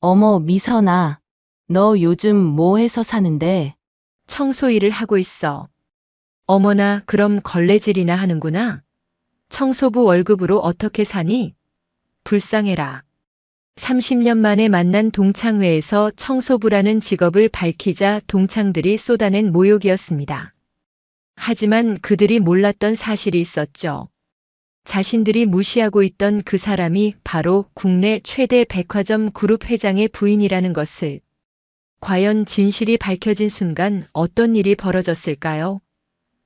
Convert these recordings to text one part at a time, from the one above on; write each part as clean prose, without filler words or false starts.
어머, 미선아. 너 요즘 뭐 해서 사는데? 청소 일을 하고 있어. 어머나, 그럼 걸레질이나 하는구나. 청소부 월급으로 어떻게 사니? 불쌍해라. 30년 만에 만난 동창회에서 청소부라는 직업을 밝히자 동창들이 쏟아낸 모욕이었습니다. 하지만 그들이 몰랐던 사실이 있었죠. 자신들이 무시하고 있던 그 사람이 바로 국내 최대 백화점 그룹 회장의 부인이라는 것을. 과연 진실이 밝혀진 순간 어떤 일이 벌어졌을까요?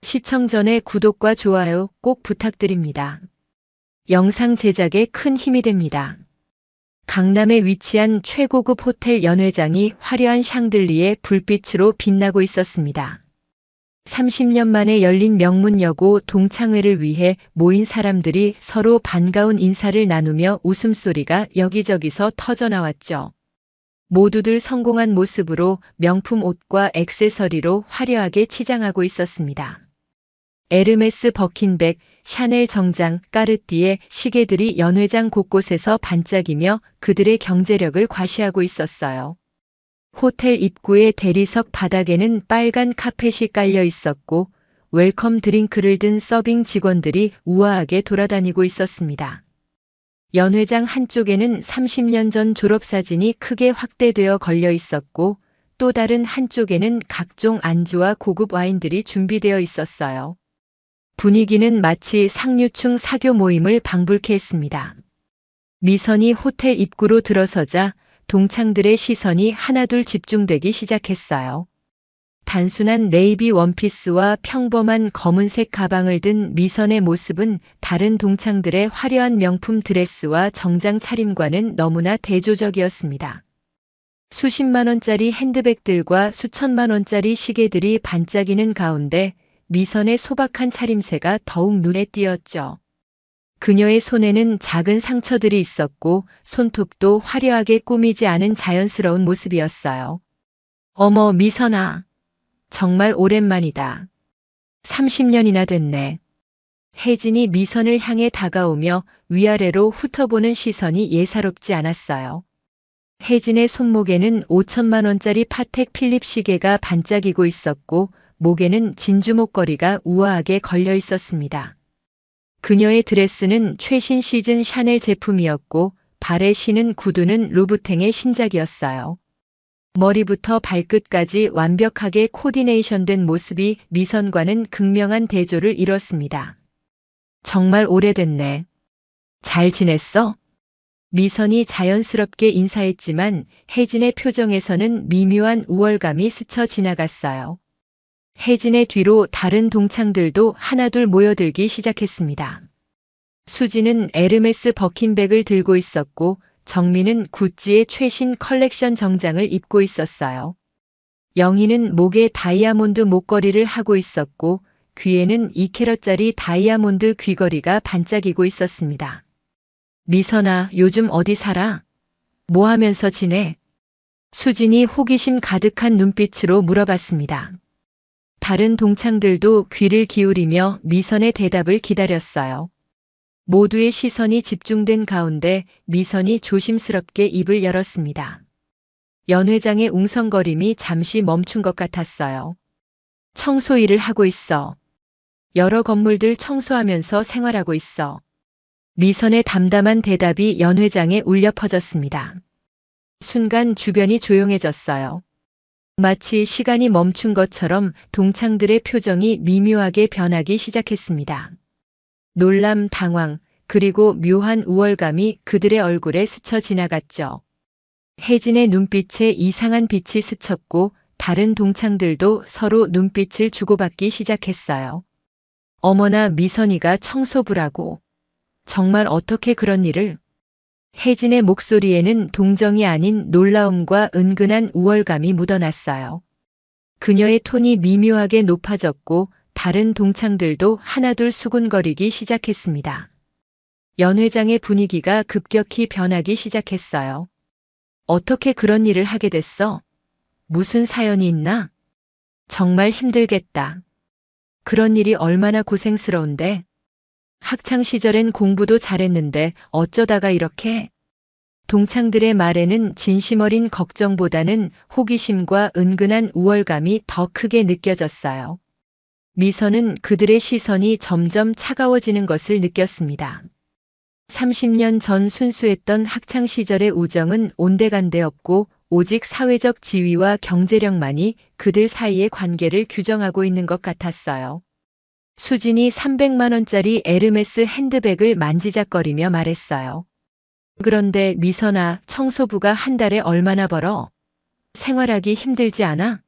시청 전에 구독과 좋아요 꼭 부탁드립니다. 영상 제작에 큰 힘이 됩니다. 강남에 위치한 최고급 호텔 연회장이 화려한 샹들리에 불빛으로 빛나고 있었습니다. 30년 만에 열린 명문여고 동창회를 위해 모인 사람들이 서로 반가운 인사를 나누며 웃음소리가 여기저기서 터져나왔죠. 모두들 성공한 모습으로 명품 옷과 액세서리로 화려하게 치장하고 있었습니다. 에르메스 버킨백, 샤넬 정장, 까르띠에 시계들이 연회장 곳곳에서 반짝이며 그들의 경제력을 과시하고 있었어요. 호텔 입구의 대리석 바닥에는 빨간 카펫이 깔려 있었고 웰컴 드링크를 든 서빙 직원들이 우아하게 돌아다니고 있었습니다. 연회장 한쪽에는 30년 전 졸업사진이 크게 확대되어 걸려 있었고 또 다른 한쪽에는 각종 안주와 고급 와인들이 준비되어 있었어요. 분위기는 마치 상류층 사교 모임을 방불케 했습니다. 미선이 호텔 입구로 들어서자 동창들의 시선이 하나둘 집중되기 시작했어요. 단순한 네이비 원피스와 평범한 검은색 가방을 든 미선의 모습은 다른 동창들의 화려한 명품 드레스와 정장 차림과는 너무나 대조적이었습니다. 수십만 원짜리 핸드백들과 수천만 원짜리 시계들이 반짝이는 가운데 미선의 소박한 차림새가 더욱 눈에 띄었죠. 그녀의 손에는 작은 상처들이 있었고 손톱도 화려하게 꾸미지 않은 자연스러운 모습이었어요. 어머, 미선아. 정말 오랜만이다. 30년이나 됐네. 혜진이 미선을 향해 다가오며 위아래로 훑어보는 시선이 예사롭지 않았어요. 혜진의 손목에는 5천만 원짜리 파텍 필립 시계가 반짝이고 있었고 목에는 진주 목걸이가 우아하게 걸려 있었습니다. 그녀의 드레스는 최신 시즌 샤넬 제품이었고 발에 신은 구두는 루브탱의 신작이었어요. 머리부터 발끝까지 완벽하게 코디네이션된 모습이 미선과는 극명한 대조를 이뤘습니다. 정말 오래됐네. 잘 지냈어? 미선이 자연스럽게 인사했지만 혜진의 표정에서는 미묘한 우월감이 스쳐 지나갔어요. 혜진의 뒤로 다른 동창들도 하나둘 모여들기 시작했습니다. 수지는 에르메스 버킨백을 들고 있었고 정민은 구찌의 최신 컬렉션 정장을 입고 있었어요. 영희는 목에 다이아몬드 목걸이를 하고 있었고 귀에는 2캐럿짜리 다이아몬드 귀걸이가 반짝이고 있었습니다. 미선아, 요즘 어디 살아? 뭐 하면서 지내? 수진이 호기심 가득한 눈빛으로 물어봤습니다. 다른 동창들도 귀를 기울이며 미선의 대답을 기다렸어요. 모두의 시선이 집중된 가운데 미선이 조심스럽게 입을 열었습니다. 연회장의 웅성거림이 잠시 멈춘 것 같았어요. 청소 일을 하고 있어. 여러 건물들 청소하면서 생활하고 있어. 미선의 담담한 대답이 연회장에 울려 퍼졌습니다. 순간 주변이 조용해졌어요. 마치 시간이 멈춘 것처럼 동창들의 표정이 미묘하게 변하기 시작했습니다. 놀람, 당황, 그리고 묘한 우월감이 그들의 얼굴에 스쳐 지나갔죠. 혜진의 눈빛에 이상한 빛이 스쳤고 다른 동창들도 서로 눈빛을 주고받기 시작했어요. 어머나, 미선이가 청소부라고. 정말 어떻게 그런 일을? 혜진의 목소리에는 동정이 아닌 놀라움과 은근한 우월감이 묻어났어요. 그녀의 톤이 미묘하게 높아졌고 다른 동창들도 하나둘 수군거리기 시작했습니다. 연회장의 분위기가 급격히 변하기 시작했어요. 어떻게 그런 일을 하게 됐어? 무슨 사연이 있나? 정말 힘들겠다. 그런 일이 얼마나 고생스러운데? 학창 시절엔 공부도 잘했는데 어쩌다가 이렇게? 동창들의 말에는 진심 어린 걱정보다는 호기심과 은근한 우월감이 더 크게 느껴졌어요. 미선은 그들의 시선이 점점 차가워지는 것을 느꼈습니다. 30년 전 순수했던 학창 시절의 우정은 온데간데 없고 오직 사회적 지위와 경제력만이 그들 사이의 관계를 규정하고 있는 것 같았어요. 수진이 300만 원짜리 에르메스 핸드백을 만지작거리며 말했어요. 그런데 미선아, 청소부가 한 달에 얼마나 벌어? 생활하기 힘들지 않아?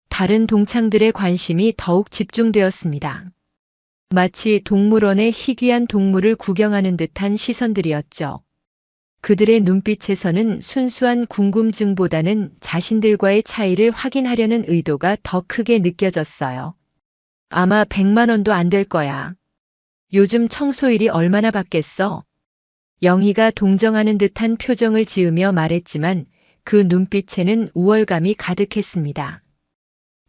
다른 동창들의 관심이 더욱 집중되었습니다. 마치 동물원의 희귀한 동물을 구경하는 듯한 시선들이었죠. 그들의 눈빛에서는 순수한 궁금증보다는 자신들과의 차이를 확인하려는 의도가 더 크게 느껴졌어요. 아마 100만 원도 안 될 거야. 요즘 청소일이 얼마나 받겠어? 영희가 동정하는 듯한 표정을 지으며 말했지만 그 눈빛에는 우월감이 가득했습니다.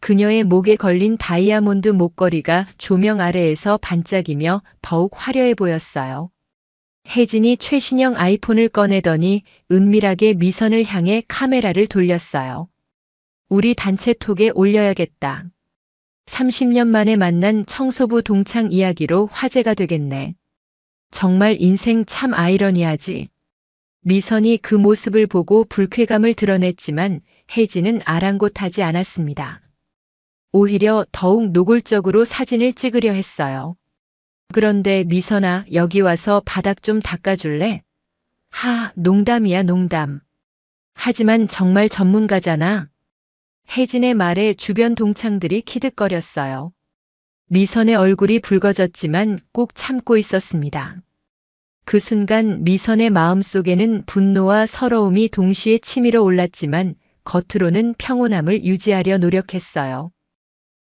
그녀의 목에 걸린 다이아몬드 목걸이가 조명 아래에서 반짝이며 더욱 화려해 보였어요. 혜진이 최신형 아이폰을 꺼내더니 은밀하게 미선을 향해 카메라를 돌렸어요. 우리 단체톡에 올려야겠다. 30년 만에 만난 청소부 동창 이야기로 화제가 되겠네. 정말 인생 참 아이러니하지. 미선이 그 모습을 보고 불쾌감을 드러냈지만 혜진은 아랑곳하지 않았습니다. 오히려 더욱 노골적으로 사진을 찍으려 했어요. 그런데 미선아, 여기 와서 바닥 좀 닦아줄래? 농담이야, 농담. 하지만 정말 전문가잖아. 혜진의 말에 주변 동창들이 키득거렸어요. 미선의 얼굴이 붉어졌지만 꾹 참고 있었습니다. 그 순간 미선의 마음속에는 분노와 서러움이 동시에 치밀어 올랐지만 겉으로는 평온함을 유지하려 노력했어요.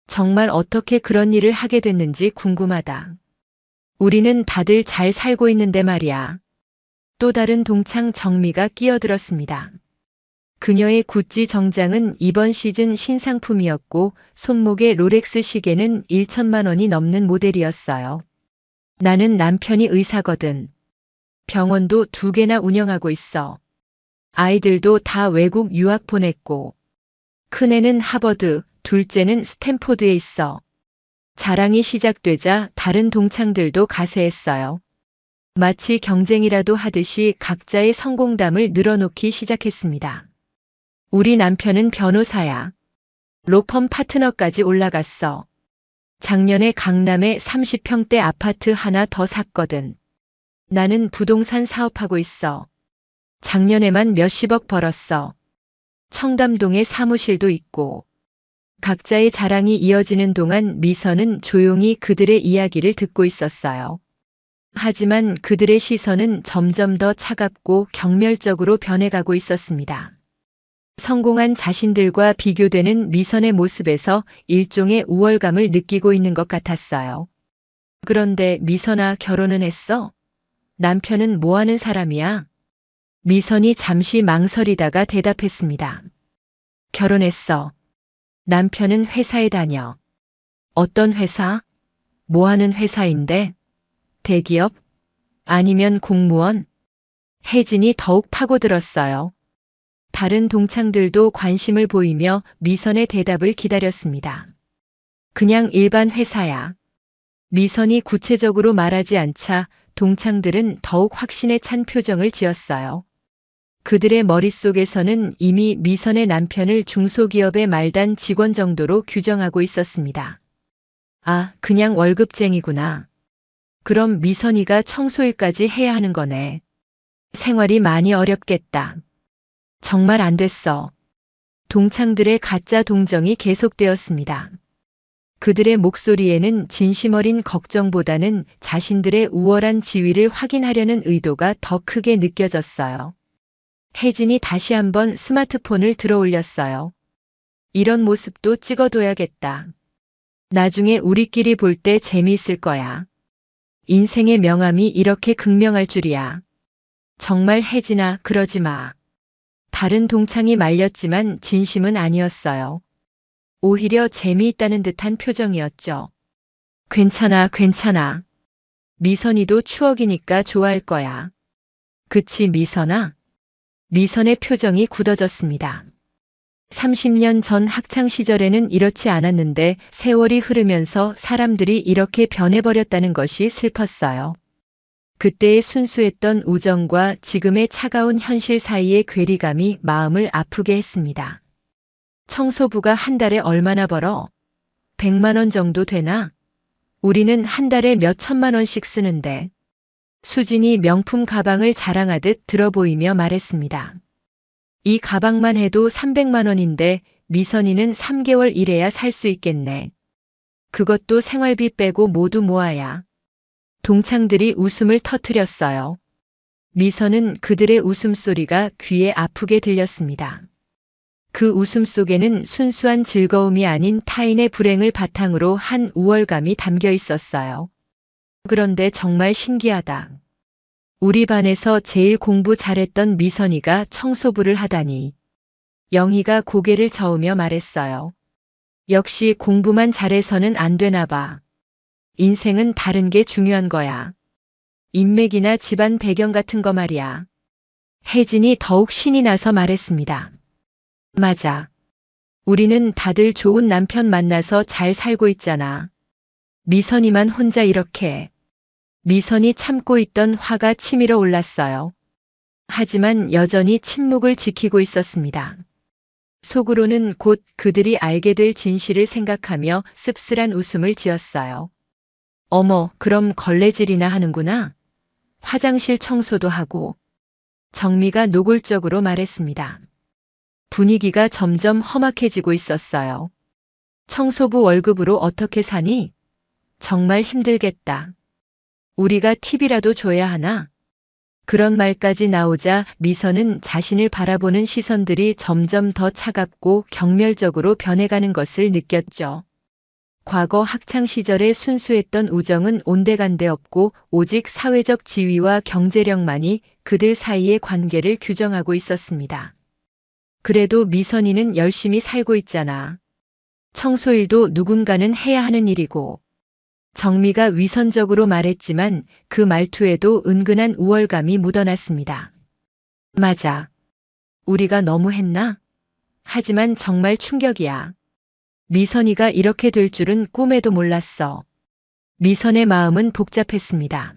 정말 어떻게 그런 일을 하게 됐는지 궁금하다. 우리는 다들 잘 살고 있는데 말이야. 또 다른 동창 정미가 끼어들었습니다. 그녀의 구찌 정장은 이번 시즌 신상품이었고 손목의 롤렉스 시계는 1천만 원이 넘는 모델이었어요. 나는 남편이 의사거든. 병원도 2개나 운영하고 있어. 아이들도 다 외국 유학 보냈고. 큰애는 하버드, 둘째는 스탠포드에 있어. 자랑이 시작되자 다른 동창들도 가세했어요. 마치 경쟁이라도 하듯이 각자의 성공담을 늘어놓기 시작했습니다. 우리 남편은 변호사야. 로펌 파트너까지 올라갔어. 작년에 강남에 30평대 아파트 하나 더 샀거든. 나는 부동산 사업하고 있어. 작년에만 몇십억 벌었어. 청담동에 사무실도 있고. 각자의 자랑이 이어지는 동안 미선은 조용히 그들의 이야기를 듣고 있었어요. 하지만 그들의 시선은 점점 더 차갑고 경멸적으로 변해가고 있었습니다. 성공한 자신들과 비교되는 미선의 모습에서 일종의 우월감을 느끼고 있는 것 같았어요. 그런데 미선아, 결혼은 했어? 남편은 뭐 하는 사람이야? 미선이 잠시 망설이다가 대답했습니다. 결혼했어. 남편은 회사에 다녀. 어떤 회사? 뭐 하는 회사인데? 대기업? 아니면 공무원? 혜진이 더욱 파고들었어요. 다른 동창들도 관심을 보이며 미선의 대답을 기다렸습니다. 그냥 일반 회사야. 미선이 구체적으로 말하지 않자 동창들은 더욱 확신에 찬 표정을 지었어요. 그들의 머릿속에서는 이미 미선의 남편을 중소기업의 말단 직원 정도로 규정하고 있었습니다. 아, 그냥 월급쟁이구나. 그럼 미선이가 청소일까지 해야 하는 거네. 생활이 많이 어렵겠다. 정말 안 됐어. 동창들의 가짜 동정이 계속되었습니다. 그들의 목소리에는 진심 어린 걱정보다는 자신들의 우월한 지위를 확인하려는 의도가 더 크게 느껴졌어요. 혜진이 다시 한번 스마트폰을 들어 올렸어요. 이런 모습도 찍어둬야겠다. 나중에 우리끼리 볼 때 재미있을 거야. 인생의 명암이 이렇게 극명할 줄이야. 정말 혜진아, 그러지 마. 다른 동창이 말렸지만 진심은 아니었어요. 오히려 재미있다는 듯한 표정이었죠. 괜찮아, 괜찮아. 미선이도 추억이니까 좋아할 거야. 그치, 미선아? 미선의 표정이 굳어졌습니다. 30년 전 학창 시절에는 이렇지 않았는데 세월이 흐르면서 사람들이 이렇게 변해버렸다는 것이 슬펐어요. 그때의 순수했던 우정과 지금의 차가운 현실 사이의 괴리감이 마음을 아프게 했습니다. 청소부가 한 달에 얼마나 벌어? 100만 원 정도 되나? 우리는 한 달에 몇 천만 원씩 쓰는데. 수진이 명품 가방을 자랑하듯 들어 보이며 말했습니다. 이 가방만 해도 300만 원인데 미선이는 3개월 일해야 살 수 있겠네. 그것도 생활비 빼고 모두 모아야. 동창들이 웃음을 터뜨렸어요. 미선은 그들의 웃음소리가 귀에 아프게 들렸습니다. 그 웃음 속에는 순수한 즐거움이 아닌 타인의 불행을 바탕으로 한 우월감이 담겨 있었어요. 그런데 정말 신기하다. 우리 반에서 제일 공부 잘했던 미선이가 청소부를 하다니. 영희가 고개를 저으며 말했어요. 역시 공부만 잘해서는 안 되나 봐. 인생은 다른 게 중요한 거야. 인맥이나 집안 배경 같은 거 말이야. 혜진이 더욱 신이 나서 말했습니다. 맞아. 우리는 다들 좋은 남편 만나서 잘 살고 있잖아. 미선이만 혼자 이렇게. 미선이 참고 있던 화가 치밀어 올랐어요. 하지만 여전히 침묵을 지키고 있었습니다. 속으로는 곧 그들이 알게 될 진실을 생각하며 씁쓸한 웃음을 지었어요. 어머, 그럼 걸레질이나 하는구나. 화장실 청소도 하고. 정미가 노골적으로 말했습니다. 분위기가 점점 험악해지고 있었어요. 청소부 월급으로 어떻게 사니? 정말 힘들겠다. 우리가 팁이라도 줘야 하나? 그런 말까지 나오자 미선은 자신을 바라보는 시선들이 점점 더 차갑고 경멸적으로 변해가는 것을 느꼈죠. 과거 학창 시절의 순수했던 우정은 온데간데 없고 오직 사회적 지위와 경제력만이 그들 사이의 관계를 규정하고 있었습니다. 그래도 미선이는 열심히 살고 있잖아. 청소일도 누군가는 해야 하는 일이고. 정미가 위선적으로 말했지만 그 말투에도 은근한 우월감이 묻어났습니다. 맞아. 우리가 너무 했나? 하지만 정말 충격이야. 미선이가 이렇게 될 줄은 꿈에도 몰랐어. 미선의 마음은 복잡했습니다.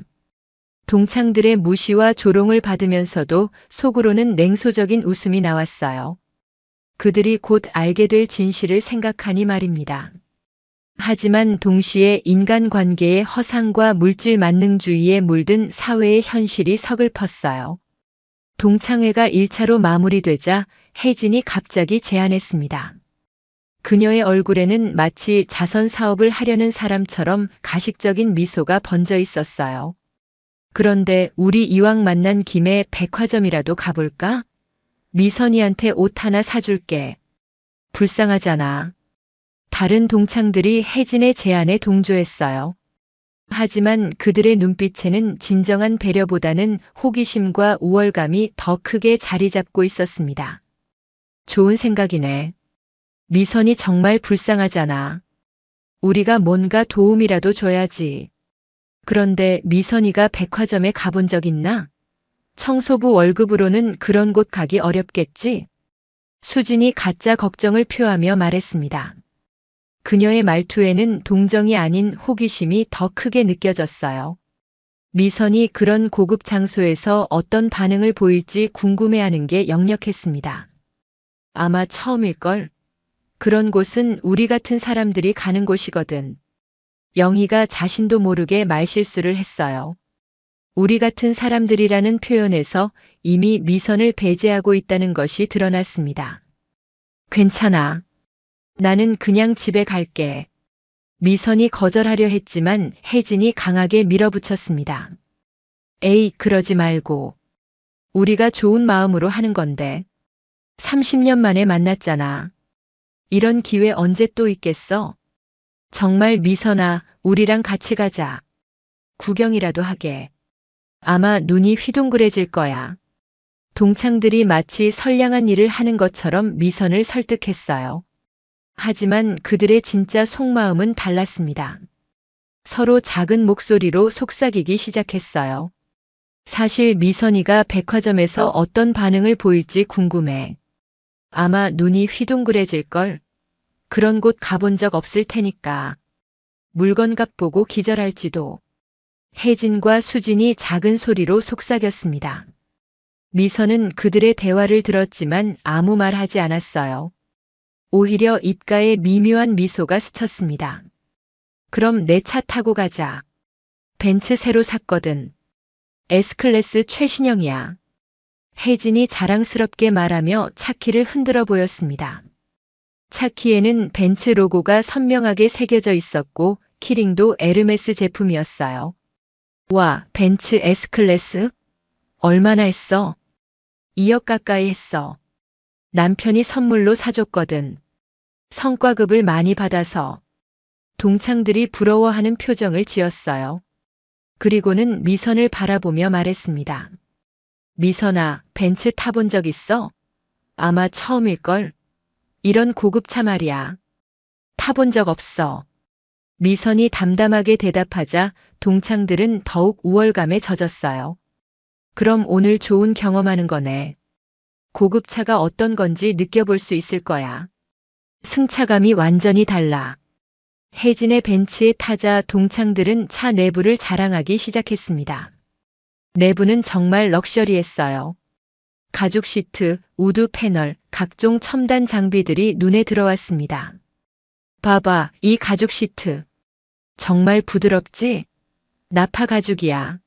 동창들의 무시와 조롱을 받으면서도 속으로는 냉소적인 웃음이 나왔어요. 그들이 곧 알게 될 진실을 생각하니 말입니다. 하지만 동시에 인간관계의 허상과 물질 만능주의에 물든 사회의 현실이 서글펐어요. 동창회가 1차로 마무리되자 혜진이 갑자기 제안했습니다. 그녀의 얼굴에는 마치 자선 사업을 하려는 사람처럼 가식적인 미소가 번져 있었어요. 그런데 우리 이왕 만난 김에 백화점이라도 가볼까? 미선이한테 옷 하나 사줄게. 불쌍하잖아. 다른 동창들이 혜진의 제안에 동조했어요. 하지만 그들의 눈빛에는 진정한 배려보다는 호기심과 우월감이 더 크게 자리 잡고 있었습니다. 좋은 생각이네. 미선이 정말 불쌍하잖아. 우리가 뭔가 도움이라도 줘야지. 그런데 미선이가 백화점에 가본 적 있나? 청소부 월급으로는 그런 곳 가기 어렵겠지? 수진이 가짜 걱정을 표하며 말했습니다. 그녀의 말투에는 동정이 아닌 호기심이 더 크게 느껴졌어요. 미선이 그런 고급 장소에서 어떤 반응을 보일지 궁금해하는 게 역력했습니다. 아마 처음일걸? 그런 곳은 우리 같은 사람들이 가는 곳이거든. 영희가 자신도 모르게 말실수를 했어요. 우리 같은 사람들이라는 표현에서 이미 미선을 배제하고 있다는 것이 드러났습니다. 괜찮아. 나는 그냥 집에 갈게. 미선이 거절하려 했지만 혜진이 강하게 밀어붙였습니다. 에이, 그러지 말고. 우리가 좋은 마음으로 하는 건데. 30년 만에 만났잖아. 이런 기회 언제 또 있겠어? 정말 미선아, 우리랑 같이 가자. 구경이라도 하게. 아마 눈이 휘둥그레질 거야. 동창들이 마치 선량한 일을 하는 것처럼 미선을 설득했어요. 하지만 그들의 진짜 속마음은 달랐습니다. 서로 작은 목소리로 속삭이기 시작했어요. 사실 미선이가 백화점에서 어떤 반응을 보일지 궁금해. 아마 눈이 휘둥그레질걸. 그런 곳 가본 적 없을 테니까. 물건값 보고 기절할지도. 혜진과 수진이 작은 소리로 속삭였습니다. 미선은 그들의 대화를 들었지만 아무 말 하지 않았어요. 오히려 입가에 미묘한 미소가 스쳤습니다. 그럼 내 차 타고 가자. 벤츠 새로 샀거든. S클래스 최신형이야. 혜진이 자랑스럽게 말하며 차키를 흔들어 보였습니다. 차키에는 벤츠 로고가 선명하게 새겨져 있었고 키링도 에르메스 제품이었어요. 와, 벤츠 S클래스? 얼마나 했어? 2억 가까이 했어. 남편이 선물로 사줬거든. 성과급을 많이 받아서. 동창들이 부러워하는 표정을 지었어요. 그리고는 미선을 바라보며 말했습니다. 미선아, 벤츠 타본 적 있어? 아마 처음일걸? 이런 고급차 말이야. 타본 적 없어. 미선이 담담하게 대답하자 동창들은 더욱 우월감에 젖었어요. 그럼 오늘 좋은 경험하는 거네. 고급차가 어떤 건지 느껴볼 수 있을 거야. 승차감이 완전히 달라. 혜진의 벤츠에 타자 동창들은 차 내부를 자랑하기 시작했습니다. 내부는 정말 럭셔리했어요. 가죽 시트, 우드 패널, 각종 첨단 장비들이 눈에 들어왔습니다. 봐봐, 이 가죽 시트. 정말 부드럽지? 나파 가죽이야.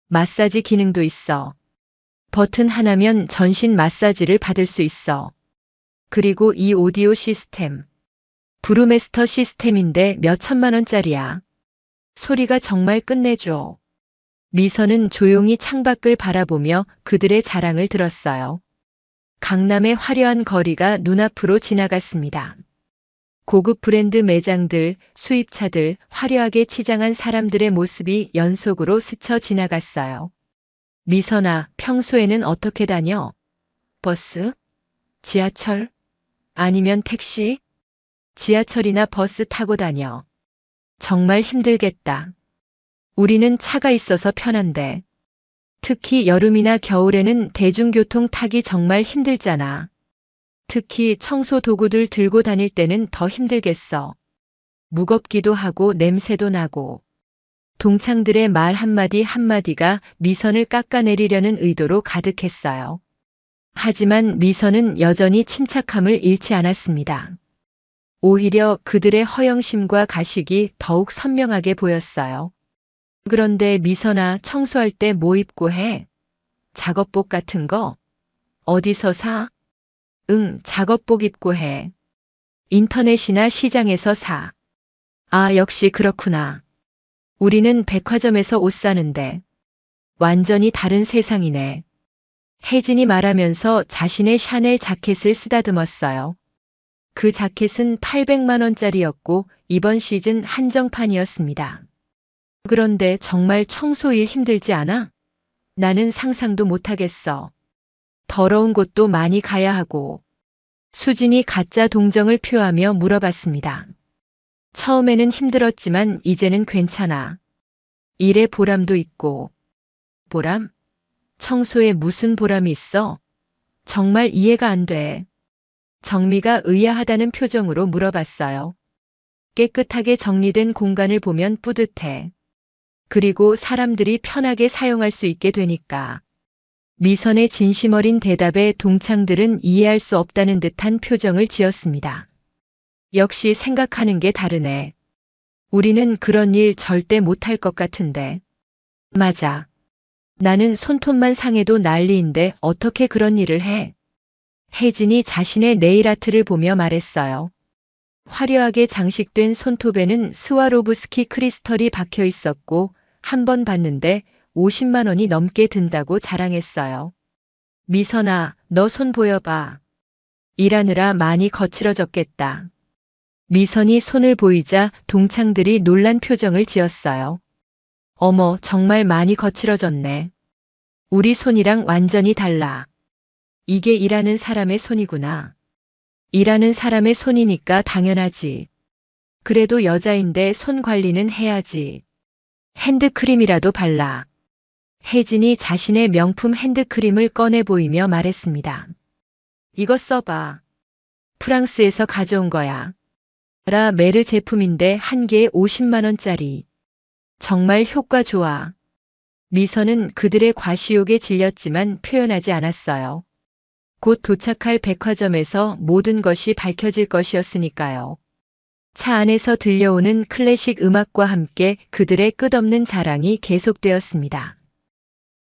마사지 기능도 있어. 버튼 하나면 전신 마사지를 받을 수 있어. 그리고 이 오디오 시스템. 브루메스터 시스템인데 몇 천만 원짜리야. 소리가 정말 끝내줘. 미선은 조용히 창밖을 바라보며 그들의 자랑을 들었어요. 강남의 화려한 거리가 눈앞으로 지나갔습니다. 고급 브랜드 매장들, 수입차들, 화려하게 치장한 사람들의 모습이 연속으로 스쳐 지나갔어요. 미선아, 평소에는 어떻게 다녀? 버스? 지하철? 아니면 택시? 지하철이나 버스 타고 다녀. 정말 힘들겠다. 우리는 차가 있어서 편한데. 특히 여름이나 겨울에는 대중교통 타기 정말 힘들잖아. 특히 청소 도구들 들고 다닐 때는 더 힘들겠어. 무겁기도 하고 냄새도 나고. 동창들의 말 한마디 한마디가 미선을 깎아내리려는 의도로 가득했어요. 하지만 미선은 여전히 침착함을 잃지 않았습니다. 오히려 그들의 허영심과 가식이 더욱 선명하게 보였어요. 그런데 미선아, 청소할 때 뭐 입고 해? 작업복 같은 거? 어디서 사? 응, 작업복 입고 해. 인터넷이나 시장에서 사. 아, 역시 그렇구나. 우리는 백화점에서 옷 사는데. 완전히 다른 세상이네. 혜진이 말하면서 자신의 샤넬 자켓을 쓰다듬었어요. 그 자켓은 800만 원짜리였고 이번 시즌 한정판이었습니다. 그런데 정말 청소일 힘들지 않아? 나는 상상도 못하겠어. 더러운 곳도 많이 가야 하고. 수진이 가짜 동정을 표하며 물어봤습니다. 처음에는 힘들었지만 이제는 괜찮아. 일에 보람도 있고. 보람? 청소에 무슨 보람이 있어? 정말 이해가 안 돼. 정미가 의아하다는 표정으로 물어봤어요. 깨끗하게 정리된 공간을 보면 뿌듯해. 그리고 사람들이 편하게 사용할 수 있게 되니까. 미선의 진심 어린 대답에 동창들은 이해할 수 없다는 듯한 표정을 지었습니다. 역시 생각하는 게 다르네. 우리는 그런 일 절대 못할 것 같은데. 맞아. 나는 손톱만 상해도 난리인데 어떻게 그런 일을 해? 혜진이 자신의 네일아트를 보며 말했어요. 화려하게 장식된 손톱에는 스와로브스키 크리스털이 박혀 있었고 한 번 봤는데 50만 원이 넘게 든다고 자랑했어요. 미선아, 너 손 보여봐. 일하느라 많이 거칠어졌겠다. 미선이 손을 보이자 동창들이 놀란 표정을 지었어요. 어머, 정말 많이 거칠어졌네. 우리 손이랑 완전히 달라. 이게 일하는 사람의 손이구나. 일하는 사람의 손이니까 당연하지. 그래도 여자인데 손 관리는 해야지. 핸드크림이라도 발라. 혜진이 자신의 명품 핸드크림을 꺼내 보이며 말했습니다. 이거 써봐. 프랑스에서 가져온 거야. 라 메르 제품인데 한 개에 50만 원짜리. 정말 효과 좋아. 미선은 그들의 과시욕에 질렸지만 표현하지 않았어요. 곧 도착할 백화점에서 모든 것이 밝혀질 것이었으니까요. 차 안에서 들려오는 클래식 음악과 함께 그들의 끝없는 자랑이 계속되었습니다.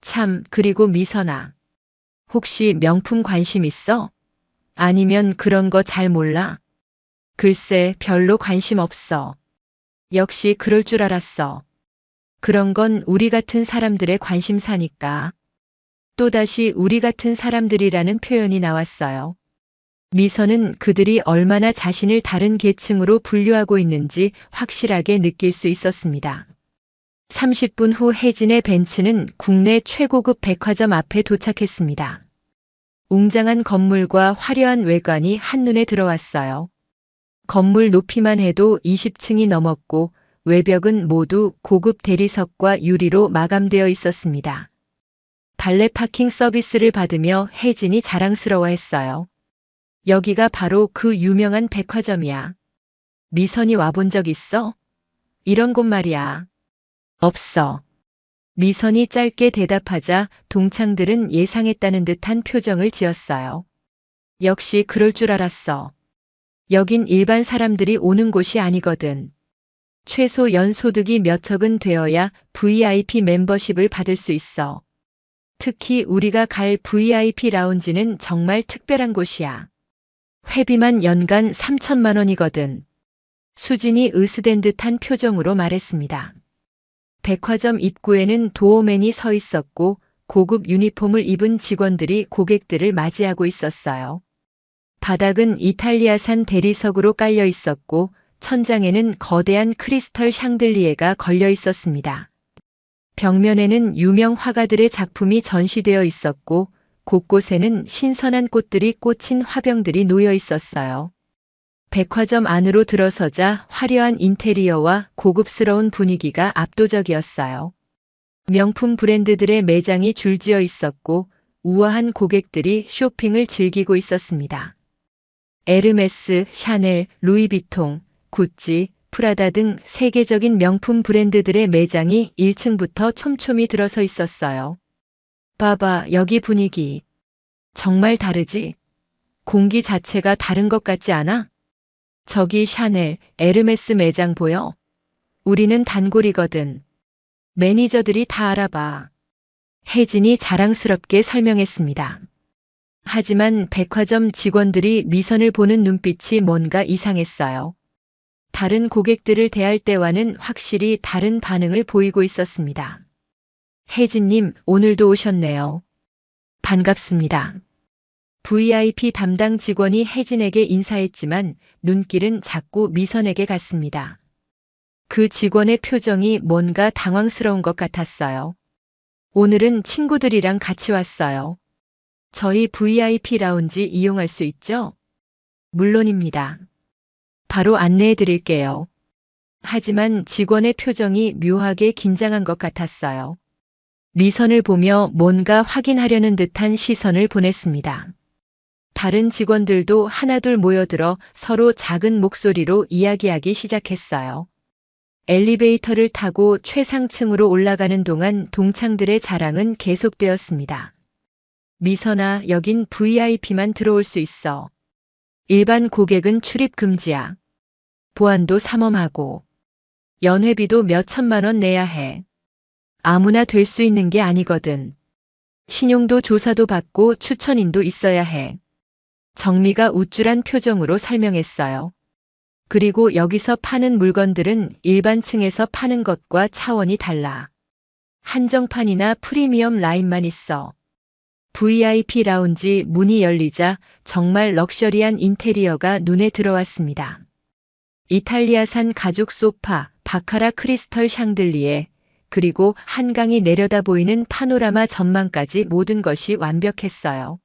참, 그리고 미선아. 혹시 명품 관심 있어? 아니면 그런 거 잘 몰라? 글쎄, 별로 관심 없어. 역시 그럴 줄 알았어. 그런 건 우리 같은 사람들의 관심사니까. 또다시 우리 같은 사람들이라는 표현이 나왔어요. 미선은 그들이 얼마나 자신을 다른 계층으로 분류하고 있는지 확실하게 느낄 수 있었습니다. 30분 후 혜진의 벤츠는 국내 최고급 백화점 앞에 도착했습니다. 웅장한 건물과 화려한 외관이 한눈에 들어왔어요. 건물 높이만 해도 20층이 넘었고 외벽은 모두 고급 대리석과 유리로 마감되어 있었습니다. 발레 파킹 서비스를 받으며 혜진이 자랑스러워했어요. 여기가 바로 그 유명한 백화점이야. 미선이 와본 적 있어? 이런 곳 말이야. 없어. 미선이 짧게 대답하자 동창들은 예상했다는 듯한 표정을 지었어요. 역시 그럴 줄 알았어. 여긴 일반 사람들이 오는 곳이 아니거든. 최소 연소득이 몇 척은 되어야 VIP 멤버십을 받을 수 있어. 특히 우리가 갈 VIP 라운지는 정말 특별한 곳이야. 회비만 연간 3천만 원이거든. 수진이 으스댄 듯한 표정으로 말했습니다. 백화점 입구에는 도어맨이 서 있었고 고급 유니폼을 입은 직원들이 고객들을 맞이하고 있었어요. 바닥은 이탈리아산 대리석으로 깔려 있었고 천장에는 거대한 크리스털 샹들리에가 걸려 있었습니다. 벽면에는 유명 화가들의 작품이 전시되어 있었고 곳곳에는 신선한 꽃들이 꽂힌 화병들이 놓여 있었어요. 백화점 안으로 들어서자 화려한 인테리어와 고급스러운 분위기가 압도적이었어요. 명품 브랜드들의 매장이 줄지어 있었고 우아한 고객들이 쇼핑을 즐기고 있었습니다. 에르메스, 샤넬, 루이비통, 구찌, 프라다 등 세계적인 명품 브랜드들의 매장이 1층부터 촘촘히 들어서 있었어요. 봐봐, 여기 분위기. 정말 다르지? 공기 자체가 다른 것 같지 않아? 저기 샤넬, 에르메스 매장 보여? 우리는 단골이거든. 매니저들이 다 알아봐. 혜진이 자랑스럽게 설명했습니다. 하지만 백화점 직원들이 미선을 보는 눈빛이 뭔가 이상했어요. 다른 고객들을 대할 때와는 확실히 다른 반응을 보이고 있었습니다. 혜진님, 오늘도 오셨네요. 반갑습니다. VIP 담당 직원이 혜진에게 인사했지만 눈길은 자꾸 미선에게 갔습니다. 그 직원의 표정이 뭔가 당황스러운 것 같았어요. 오늘은 친구들이랑 같이 왔어요. 저희 VIP 라운지 이용할 수 있죠? 물론입니다. 바로 안내해 드릴게요. 하지만 직원의 표정이 묘하게 긴장한 것 같았어요. 미선을 보며 뭔가 확인하려는 듯한 시선을 보냈습니다. 다른 직원들도 하나둘 모여들어 서로 작은 목소리로 이야기하기 시작했어요. 엘리베이터를 타고 최상층으로 올라가는 동안 동창들의 자랑은 계속되었습니다. 미선아, 여긴 VIP만 들어올 수 있어. 일반 고객은 출입 금지야. 보안도 삼엄하고 연회비도 몇 천만 원 내야 해. 아무나 될 수 있는 게 아니거든. 신용도 조사도 받고 추천인도 있어야 해. 정미가 우쭐한 표정으로 설명했어요. 그리고 여기서 파는 물건들은 일반 층에서 파는 것과 차원이 달라. 한정판이나 프리미엄 라인만 있어. VIP 라운지 문이 열리자 정말 럭셔리한 인테리어가 눈에 들어왔습니다. 이탈리아산 가죽 소파, 바카라 크리스털 샹들리에, 그리고 한강이 내려다 보이는 파노라마 전망까지 모든 것이 완벽했어요.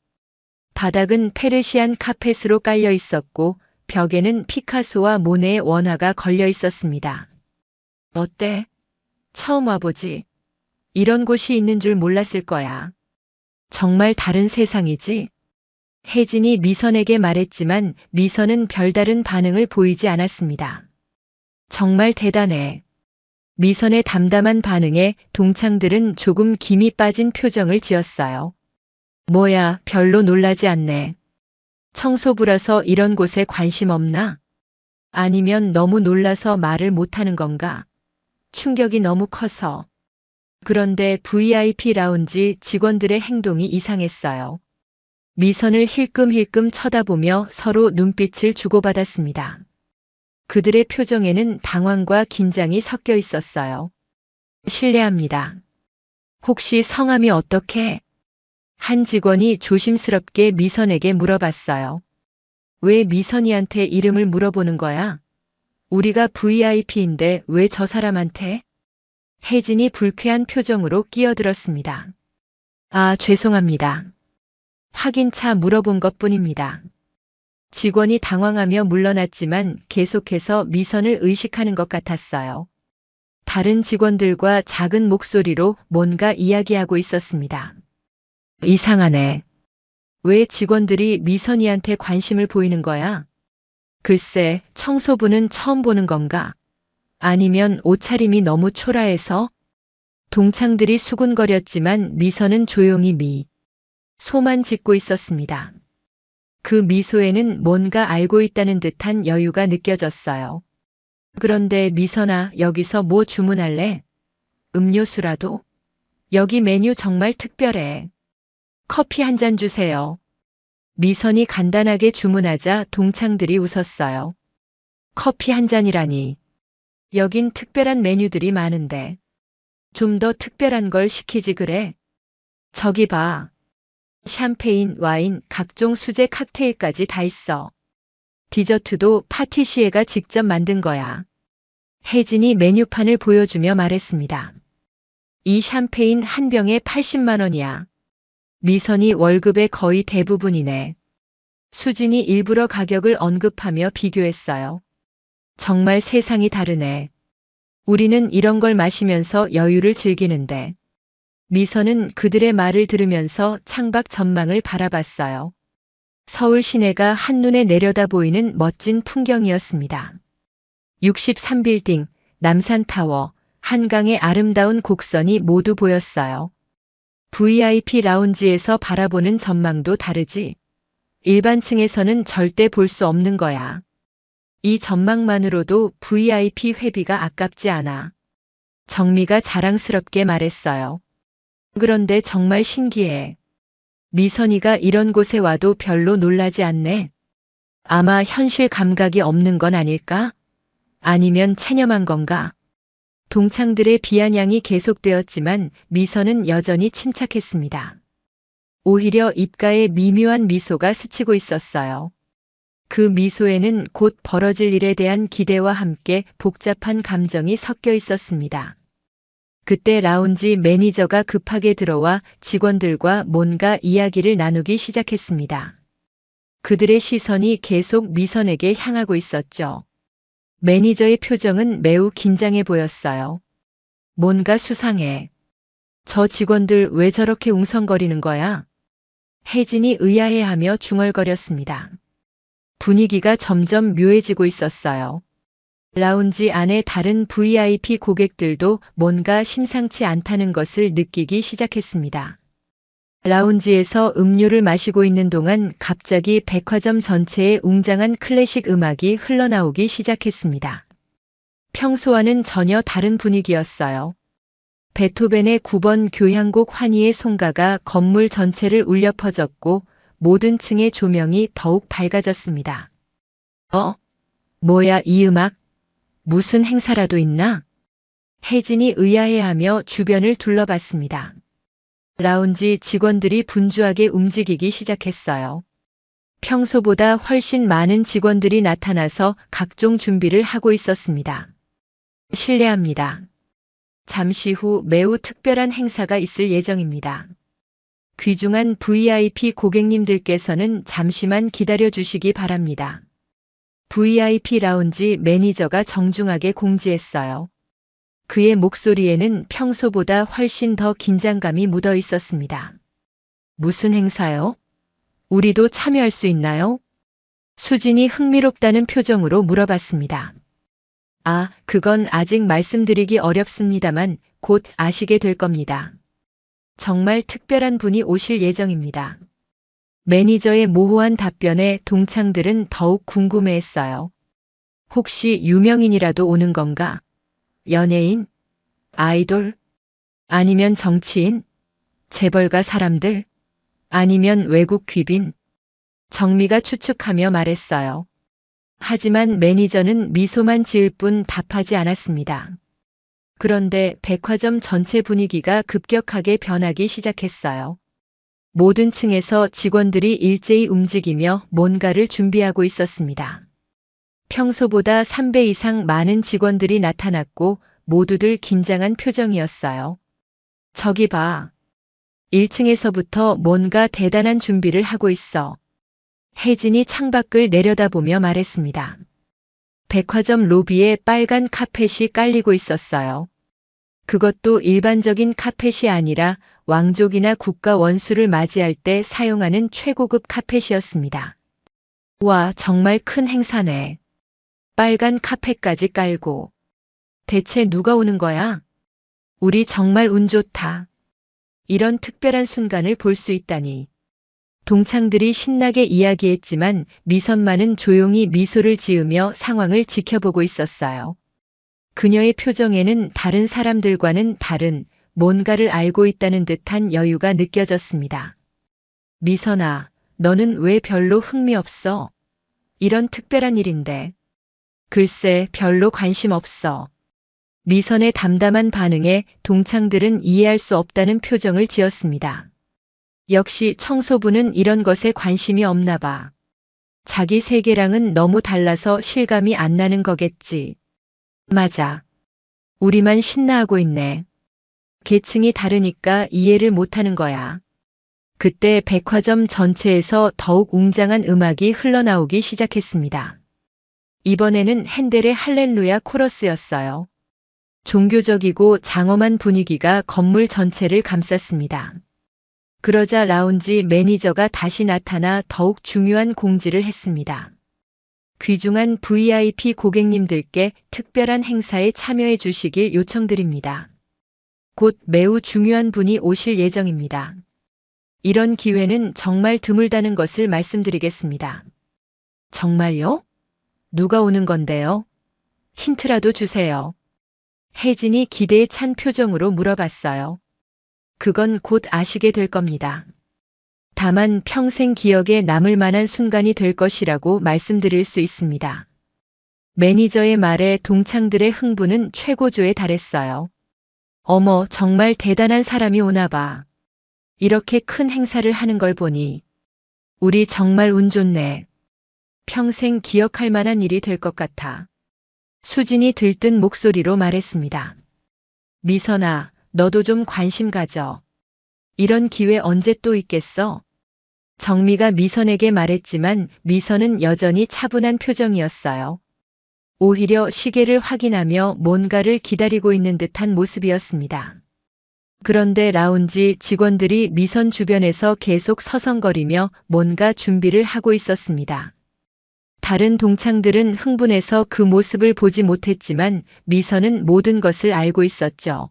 바닥은 페르시안 카펫으로 깔려 있었고 벽에는 피카소와 모네의 원화가 걸려 있었습니다. 어때? 처음 와보지? 이런 곳이 있는 줄 몰랐을 거야. 정말 다른 세상이지? 혜진이 미선에게 말했지만 미선은 별다른 반응을 보이지 않았습니다. 정말 대단해. 미선의 담담한 반응에 동창들은 조금 김이 빠진 표정을 지었어요. 뭐야, 별로 놀라지 않네. 청소부라서 이런 곳에 관심 없나? 아니면 너무 놀라서 말을 못하는 건가? 충격이 너무 커서. 그런데 VIP 라운지 직원들의 행동이 이상했어요. 미선을 힐끔힐끔 쳐다보며 서로 눈빛을 주고받았습니다. 그들의 표정에는 당황과 긴장이 섞여 있었어요. 실례합니다. 혹시 성함이 어떻게? 한 직원이 조심스럽게 미선에게 물어봤어요. 왜 미선이한테 이름을 물어보는 거야? 우리가 VIP인데 왜 저 사람한테? 혜진이 불쾌한 표정으로 끼어들었습니다. 아, 죄송합니다. 확인차 물어본 것뿐입니다. 직원이 당황하며 물러났지만 계속해서 미선을 의식하는 것 같았어요. 다른 직원들과 작은 목소리로 뭔가 이야기하고 있었습니다. 이상하네. 왜 직원들이 미선이한테 관심을 보이는 거야? 글쎄, 청소부는 처음 보는 건가? 아니면 옷차림이 너무 초라해서? 동창들이 수군거렸지만 미선은 조용히 소만 짓고 있었습니다. 그 미소에는 뭔가 알고 있다는 듯한 여유가 느껴졌어요. 그런데 미선아, 여기서 뭐 주문할래? 음료수라도? 여기 메뉴 정말 특별해. 커피 한 잔 주세요. 미선이 간단하게 주문하자 동창들이 웃었어요. 커피 한 잔이라니. 여긴 특별한 메뉴들이 많은데. 좀 더 특별한 걸 시키지 그래. 저기 봐. 샴페인, 와인, 각종 수제 칵테일까지 다 있어. 디저트도 파티시에가 직접 만든 거야. 혜진이 메뉴판을 보여주며 말했습니다. 이 샴페인 한 병에 80만 원이야. 미선이 월급의 거의 대부분이네. 수진이 일부러 가격을 언급하며 비교했어요. 정말 세상이 다르네. 우리는 이런 걸 마시면서 여유를 즐기는데. 미선은 그들의 말을 들으면서 창밖 전망을 바라봤어요. 서울 시내가 한눈에 내려다 보이는 멋진 풍경이었습니다. 63빌딩, 남산타워, 한강의 아름다운 곡선이 모두 보였어요. VIP 라운지에서 바라보는 전망도 다르지. 일반층에서는 절대 볼 수 없는 거야. 이 전망만으로도 VIP 회비가 아깝지 않아. 정미가 자랑스럽게 말했어요. 그런데 정말 신기해. 미선이가 이런 곳에 와도 별로 놀라지 않네. 아마 현실 감각이 없는 건 아닐까? 아니면 체념한 건가? 동창들의 비아냥이 계속되었지만 미선은 여전히 침착했습니다. 오히려 입가에 미묘한 미소가 스치고 있었어요. 그 미소에는 곧 벌어질 일에 대한 기대와 함께 복잡한 감정이 섞여 있었습니다. 그때 라운지 매니저가 급하게 들어와 직원들과 뭔가 이야기를 나누기 시작했습니다. 그들의 시선이 계속 미선에게 향하고 있었죠. 매니저의 표정은 매우 긴장해 보였어요. 뭔가 수상해. 저 직원들 왜 저렇게 웅성거리는 거야? 혜진이 의아해하며 중얼거렸습니다. 분위기가 점점 묘해지고 있었어요. 라운지 안에 다른 VIP 고객들도 뭔가 심상치 않다는 것을 느끼기 시작했습니다. 라운지에서 음료를 마시고 있는 동안 갑자기 백화점 전체에 웅장한 클래식 음악이 흘러나오기 시작했습니다. 평소와는 전혀 다른 분위기였어요. 베토벤의 9번 교향곡 환희의 송가가 건물 전체를 울려 퍼졌고 모든 층의 조명이 더욱 밝아졌습니다. 뭐야 이 음악? 무슨 행사라도 있나? 혜진이 의아해하며 주변을 둘러봤습니다. 라운지 직원들이 분주하게 움직이기 시작했어요. 평소보다 훨씬 많은 직원들이 나타나서 각종 준비를 하고 있었습니다. 실례합니다. 잠시 후 매우 특별한 행사가 있을 예정입니다. 귀중한 VIP 고객님들께서는 잠시만 기다려 주시기 바랍니다. VIP 라운지 매니저가 정중하게 공지했어요. 그의 목소리에는 평소보다 훨씬 더 긴장감이 묻어 있었습니다. 무슨 행사요? 우리도 참여할 수 있나요? 수진이 흥미롭다는 표정으로 물어봤습니다. 아, 그건 아직 말씀드리기 어렵습니다만 곧 아시게 될 겁니다. 정말 특별한 분이 오실 예정입니다. 매니저의 모호한 답변에 동창들은 더욱 궁금해했어요. 혹시 유명인이라도 오는 건가? 연예인? 아이돌? 아니면 정치인? 재벌가 사람들? 아니면 외국 귀빈? 정미가 추측하며 말했어요. 하지만 매니저는 미소만 지을 뿐 답하지 않았습니다. 그런데 백화점 전체 분위기가 급격하게 변하기 시작했어요. 모든 층에서 직원들이 일제히 움직이며 뭔가를 준비하고 있었습니다. 평소보다 3배 이상 많은 직원들이 나타났고 모두들 긴장한 표정이었어요. 저기 봐. 1층에서부터 뭔가 대단한 준비를 하고 있어. 혜진이 창밖을 내려다보며 말했습니다. 백화점 로비에 빨간 카펫이 깔리고 있었어요. 그것도 일반적인 카펫이 아니라 왕족이나 국가 원수를 맞이할 때 사용하는 최고급 카펫이었습니다. 와, 정말 큰 행사네. 빨간 카펫까지 깔고. 대체 누가 오는 거야? 우리 정말 운 좋다. 이런 특별한 순간을 볼 수 있다니. 동창들이 신나게 이야기했지만 미선만은 조용히 미소를 지으며 상황을 지켜보고 있었어요. 그녀의 표정에는 다른 사람들과는 다른 뭔가를 알고 있다는 듯한 여유가 느껴졌습니다. 미선아, 너는 왜 별로 흥미 없어? 이런 특별한 일인데. 글쎄, 별로 관심 없어. 미선의 담담한 반응에 동창들은 이해할 수 없다는 표정을 지었습니다. 역시 청소부는 이런 것에 관심이 없나 봐. 자기 세계랑은 너무 달라서 실감이 안 나는 거겠지. 맞아. 우리만 신나하고 있네. 계층이 다르니까 이해를 못하는 거야. 그때 백화점 전체에서 더욱 웅장한 음악이 흘러나오기 시작했습니다. 이번에는 핸델의 할렐루야 코러스였어요. 종교적이고 장엄한 분위기가 건물 전체를 감쌌습니다. 그러자 라운지 매니저가 다시 나타나 더욱 중요한 공지를 했습니다. 귀중한 VIP 고객님들께 특별한 행사에 참여해 주시길 요청드립니다. 곧 매우 중요한 분이 오실 예정입니다. 이런 기회는 정말 드물다는 것을 말씀드리겠습니다. 정말요? 누가 오는 건데요? 힌트라도 주세요. 혜진이 기대에 찬 표정으로 물어봤어요. 그건 곧 아시게 될 겁니다. 다만 평생 기억에 남을 만한 순간이 될 것이라고 말씀드릴 수 있습니다. 매니저의 말에 동창들의 흥분은 최고조에 달했어요. 어머, 정말 대단한 사람이 오나 봐. 이렇게 큰 행사를 하는 걸 보니 우리 정말 운 좋네. 평생 기억할 만한 일이 될 것 같아. 수진이 들뜬 목소리로 말했습니다. 미선아, 너도 좀 관심 가져. 이런 기회 언제 또 있겠어? 정미가 미선에게 말했지만 미선은 여전히 차분한 표정이었어요. 오히려 시계를 확인하며 뭔가를 기다리고 있는 듯한 모습이었습니다. 그런데 라운지 직원들이 미선 주변에서 계속 서성거리며 뭔가 준비를 하고 있었습니다. 다른 동창들은 흥분해서 그 모습을 보지 못했지만 미선은 모든 것을 알고 있었죠.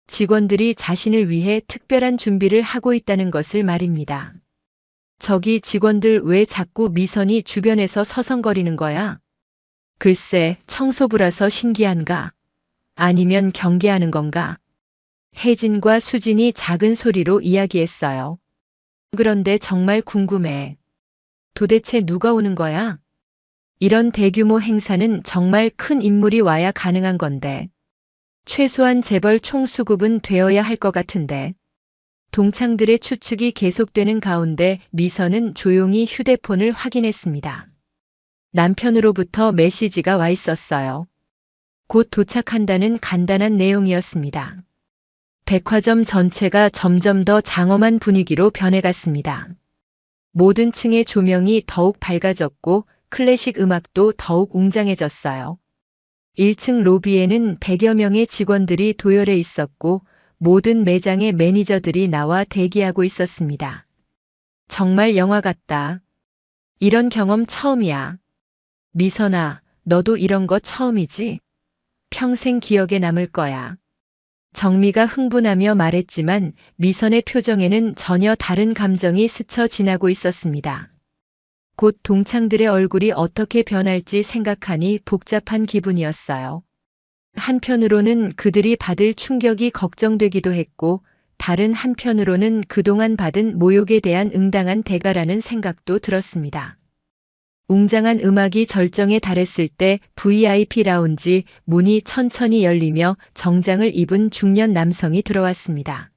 직원들이 자신을 위해 특별한 준비를 하고 있다는 것을 말입니다. 저기 직원들 왜 자꾸 미선이 주변에서 서성거리는 거야? 글쎄, 청소부라서 신기한가? 아니면 경계하는 건가? 혜진과 수진이 작은 소리로 이야기했어요. 그런데 정말 궁금해. 도대체 누가 오는 거야? 이런 대규모 행사는 정말 큰 인물이 와야 가능한 건데. 최소한 재벌 총수급은 되어야 할 것 같은데. 동창들의 추측이 계속되는 가운데 미선은 조용히 휴대폰을 확인했습니다. 남편으로부터 메시지가 와 있었어요. 곧 도착한다는 간단한 내용이었습니다. 백화점 전체가 점점 더 장엄한 분위기로 변해갔습니다. 모든 층의 조명이 더욱 밝아졌고 클래식 음악도 더욱 웅장해졌어요. 1층 로비에는 100여 명의 직원들이 도열해 있었고 모든 매장의 매니저들이 나와 대기하고 있었습니다. 정말 영화 같다. 이런 경험 처음이야. 미선아, 너도 이런 거 처음이지? 평생 기억에 남을 거야. 정미가 흥분하며 말했지만 미선의 표정에는 전혀 다른 감정이 스쳐 지나고 있었습니다. 곧 동창들의 얼굴이 어떻게 변할지 생각하니 복잡한 기분이었어요. 한편으로는 그들이 받을 충격이 걱정되기도 했고, 다른 한편으로는 그동안 받은 모욕에 대한 응당한 대가라는 생각도 들었습니다. 웅장한 음악이 절정에 달했을 때 VIP 라운지 문이 천천히 열리며 정장을 입은 중년 남성이 들어왔습니다.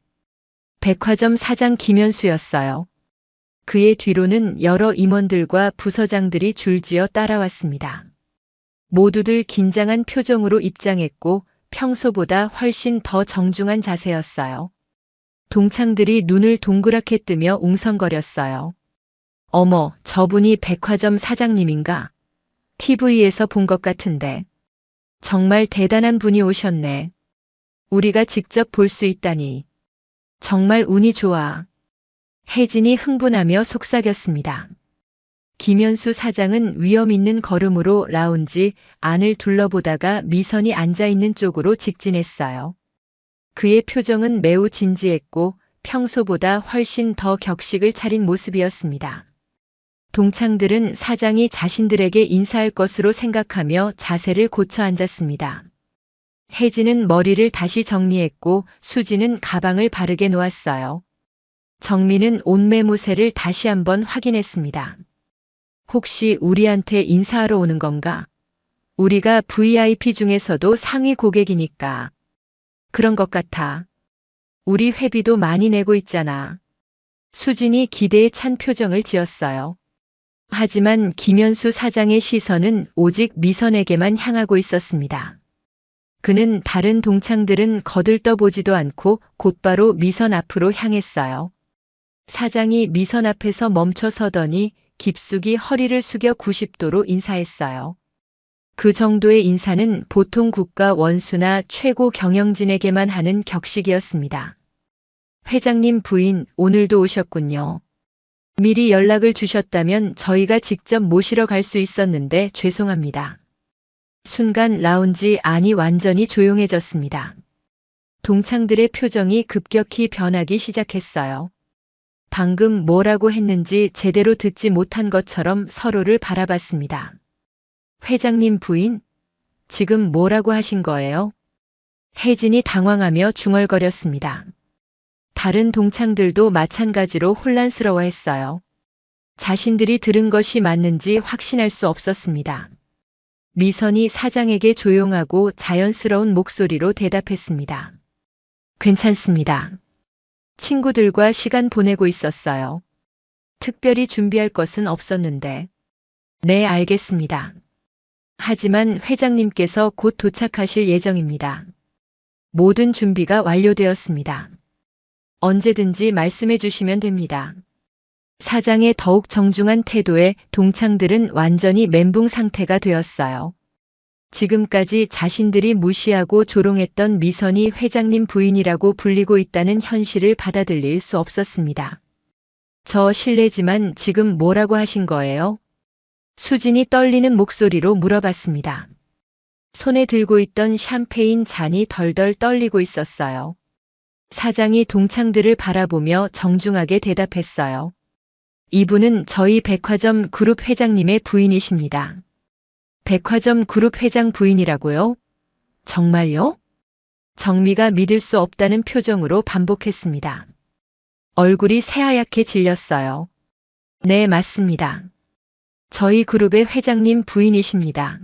백화점 사장 김현수였어요. 그의 뒤로는 여러 임원들과 부서장들이 줄지어 따라왔습니다. 모두들 긴장한 표정으로 입장했고 평소보다 훨씬 더 정중한 자세였어요. 동창들이 눈을 동그랗게 뜨며 웅성거렸어요. 어머, 저분이 백화점 사장님인가? TV에서 본 것 같은데. 정말 대단한 분이 오셨네. 우리가 직접 볼 수 있다니. 정말 운이 좋아. 혜진이 흥분하며 속삭였습니다. 김현수 사장은 위험 있는 걸음으로 라운지 안을 둘러보다가 미선이 앉아있는 쪽으로 직진했어요. 그의 표정은 매우 진지했고 평소보다 훨씬 더 격식을 차린 모습이었습니다. 동창들은 사장이 자신들에게 인사할 것으로 생각하며 자세를 고쳐 앉았습니다. 혜진은 머리를 다시 정리했고 수지는 가방을 바르게 놓았어요. 정민은 옷매무새를 다시 한번 확인했습니다. 혹시 우리한테 인사하러 오는 건가? 우리가 VIP 중에서도 상위 고객이니까. 그런 것 같아. 우리 회비도 많이 내고 있잖아. 수진이 기대에 찬 표정을 지었어요. 하지만 김현수 사장의 시선은 오직 미선에게만 향하고 있었습니다. 그는 다른 동창들은 거들떠보지도 않고 곧바로 미선 앞으로 향했어요. 사장이 미선 앞에서 멈춰 서더니 깊숙이 허리를 숙여 90도로 인사했어요. 그 정도의 인사는 보통 국가 원수나 최고 경영진에게만 하는 격식이었습니다. 회장님 부인, 오늘도 오셨군요. 미리 연락을 주셨다면 저희가 직접 모시러 갈 수 있었는데 죄송합니다. 순간 라운지 안이 완전히 조용해졌습니다. 동창들의 표정이 급격히 변하기 시작했어요. 방금 뭐라고 했는지 제대로 듣지 못한 것처럼 서로를 바라봤습니다. 회장님 부인? 지금 뭐라고 하신 거예요? 혜진이 당황하며 중얼거렸습니다. 다른 동창들도 마찬가지로 혼란스러워했어요. 자신들이 들은 것이 맞는지 확신할 수 없었습니다. 미선이 사장에게 조용하고 자연스러운 목소리로 대답했습니다. 괜찮습니다. 친구들과 시간 보내고 있었어요. 특별히 준비할 것은 없었는데. 네, 알겠습니다. 하지만 회장님께서 곧 도착하실 예정입니다. 모든 준비가 완료되었습니다. 언제든지 말씀해 주시면 됩니다. 사장의 더욱 정중한 태도에 동창들은 완전히 멘붕 상태가 되었어요. 지금까지 자신들이 무시하고 조롱했던 미선이 회장님 부인이라고 불리고 있다는 현실을 받아들일 수 없었습니다. 저 실례지만 지금 뭐라고 하신 거예요? 수진이 떨리는 목소리로 물어봤습니다. 손에 들고 있던 샴페인 잔이 덜덜 떨리고 있었어요. 사장이 동창들을 바라보며 정중하게 대답했어요. 이분은 저희 백화점 그룹 회장님의 부인이십니다. 백화점 그룹 회장 부인이라고요? 정말요? 정미가 믿을 수 없다는 표정으로 반복했습니다. 얼굴이 새하얗게 질렸어요. 네, 맞습니다. 저희 그룹의 회장님 부인이십니다.